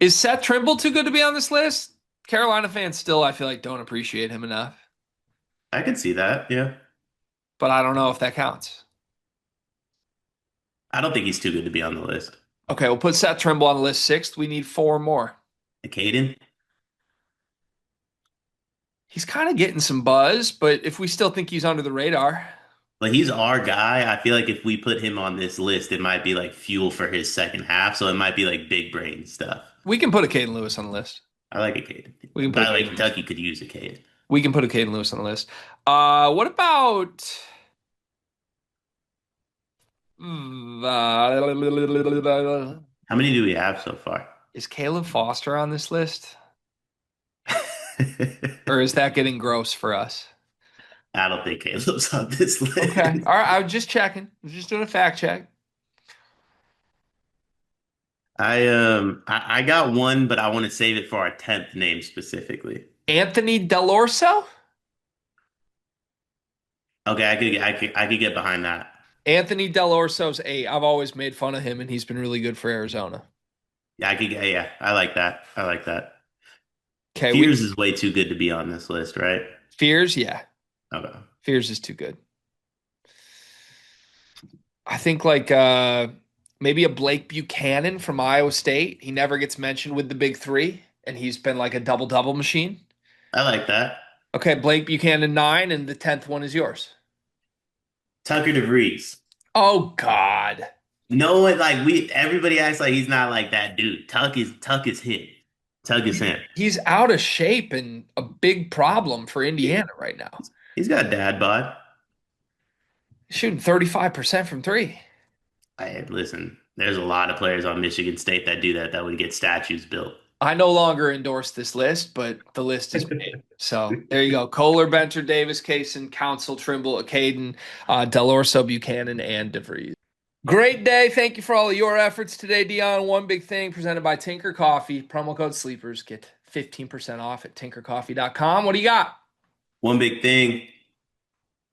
Speaker 1: Is Seth Trimble too good to be on this list? Carolina fans still, I feel like, don't appreciate him enough,
Speaker 2: I could see that. Yeah.
Speaker 1: but I don't know if that counts.
Speaker 2: I don't think he's too good to be on the list.
Speaker 1: Okay, we'll put Seth Trimble on the list sixth. We need four more.
Speaker 2: Caden,
Speaker 1: He's kind of getting some buzz, but if we still think he's under the radar,
Speaker 2: but he's our guy. I feel like if we put him on this list, it might be like fuel for his second half. So it might be like big brain stuff.
Speaker 1: we can put a Caden Lewis on the list.
Speaker 2: I like a Caden.
Speaker 1: We can put a
Speaker 2: By the way,
Speaker 1: Caden Lewis.
Speaker 2: Kentucky could use a Caden.
Speaker 1: We can put a Caden Lewis on the list. What about
Speaker 2: How many do we have so far?
Speaker 1: is Caleb Foster on this list? Or is that getting gross for us?
Speaker 2: I don't think Caleb's on this
Speaker 1: Okay.
Speaker 2: list.
Speaker 1: All right. I was just checking. I was just doing a fact check.
Speaker 2: I got one, but I want to save it for our 10th name specifically.
Speaker 1: Anthony Dell'Orso?
Speaker 2: Okay, I could get behind that.
Speaker 1: Anthony Dell'Orso's eight. I've always made fun of him, and he's been really good for Arizona.
Speaker 2: Yeah, yeah, I like that. I like that.
Speaker 1: Okay.
Speaker 2: Fears is way too good to be on this list, right?
Speaker 1: Fears, yeah.
Speaker 2: Okay.
Speaker 1: Fears is too good. I think maybe a Blake Buchanan from Iowa State. He never gets mentioned with the big three, and he's been like a double-double machine.
Speaker 2: I like that.
Speaker 1: Okay, Blake Buchanan nine, and the 10th one is yours.
Speaker 2: Tucker DeVries.
Speaker 1: Oh God.
Speaker 2: No one like we everybody acts like he's not like that dude. Tuck is him. Tuck is him.
Speaker 1: He's out of shape and a big problem for Indiana right now.
Speaker 2: He's got dad bod.
Speaker 1: He's shooting 35% from three.
Speaker 2: Listen, there's a lot of players on Michigan State that do that that would get statues built.
Speaker 1: I no longer endorse this list, but the list is made. So there you go. Kohler, Benter, Davis, Kaysen, Council, Trimble, Caden, Delorso, Buchanan, and DeVries. Great day. Thank you for all of your efforts today, Dion. One big thing presented by Tinker Coffee. Promo code SLEEPERS. Get 15% off at tinkercoffee.com. What do you got?
Speaker 2: One big thing,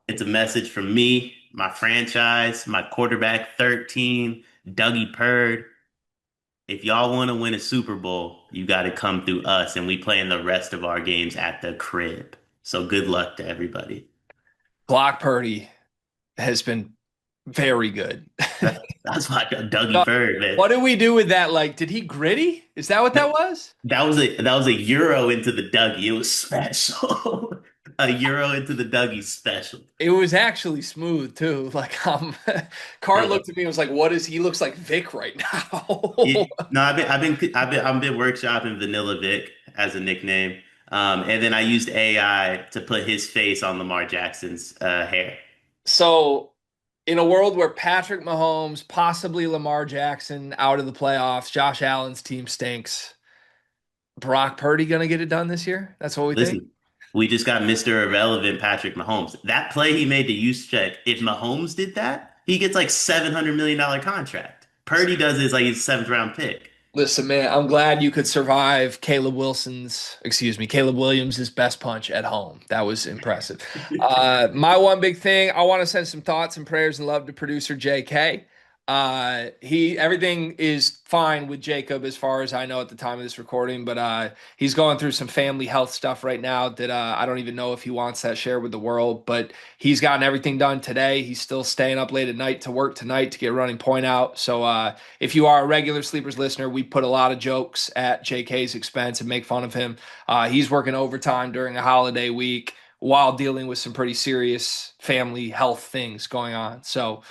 Speaker 2: it's a message from me, my franchise, my quarterback 13, Dougie Purd. If y'all want to win a Super Bowl, you got to come through us, and we playing the rest of our games at the crib. So good luck to everybody.
Speaker 1: Glock Purdy has been very good.
Speaker 2: That's why I got Dougie Purd, man.
Speaker 1: What did we do with that? Like, did he gritty? Is that what that was?
Speaker 2: That was a euro into the Dougie. It was special. A euro into the Dougie special.
Speaker 1: It was actually smooth too. Like, Cart
Speaker 2: No,
Speaker 1: looked at me and was like, "What is he? Looks like Vic right now."
Speaker 2: no, I've been workshopping Vanilla Vic as a nickname, and then I used AI to put his face on Lamar Jackson's hair.
Speaker 1: So, in a world where Patrick Mahomes, possibly Lamar Jackson, out of the playoffs, Josh Allen's team stinks. Brock Purdy gonna get it done this year? That's what we think.
Speaker 2: Listen, we just got Mr. Irrelevant Patrick Mahomes. That play he made to use check. If Mahomes did that, he gets like $700 million contract. Purdy does is like his seventh round pick.
Speaker 1: Listen, man, I'm glad you could survive Caleb Williams' best punch at home. That was impressive. My one big thing, I want to send some thoughts and prayers and love to producer JK. Everything is fine with Jacob as far as I know at the time of this recording, but he's going through some family health stuff right now that I don't even know if he wants that shared with the world, but he's gotten everything done today. He's still staying up late at night to work tonight to get running point out. So if you are a regular Sleepers listener, we put a lot of jokes at JK's expense and make fun of him. He's working overtime during a holiday week while dealing with some pretty serious family health things going on. So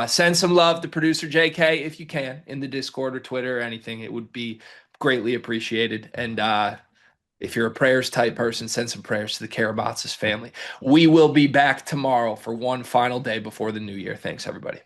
Speaker 1: send some love to producer JK if you can in the Discord or Twitter or anything. It would be greatly appreciated. And if you're a prayers type person, send some prayers to the Karabats's family. We will be back tomorrow for one final day before the new year. Thanks, everybody.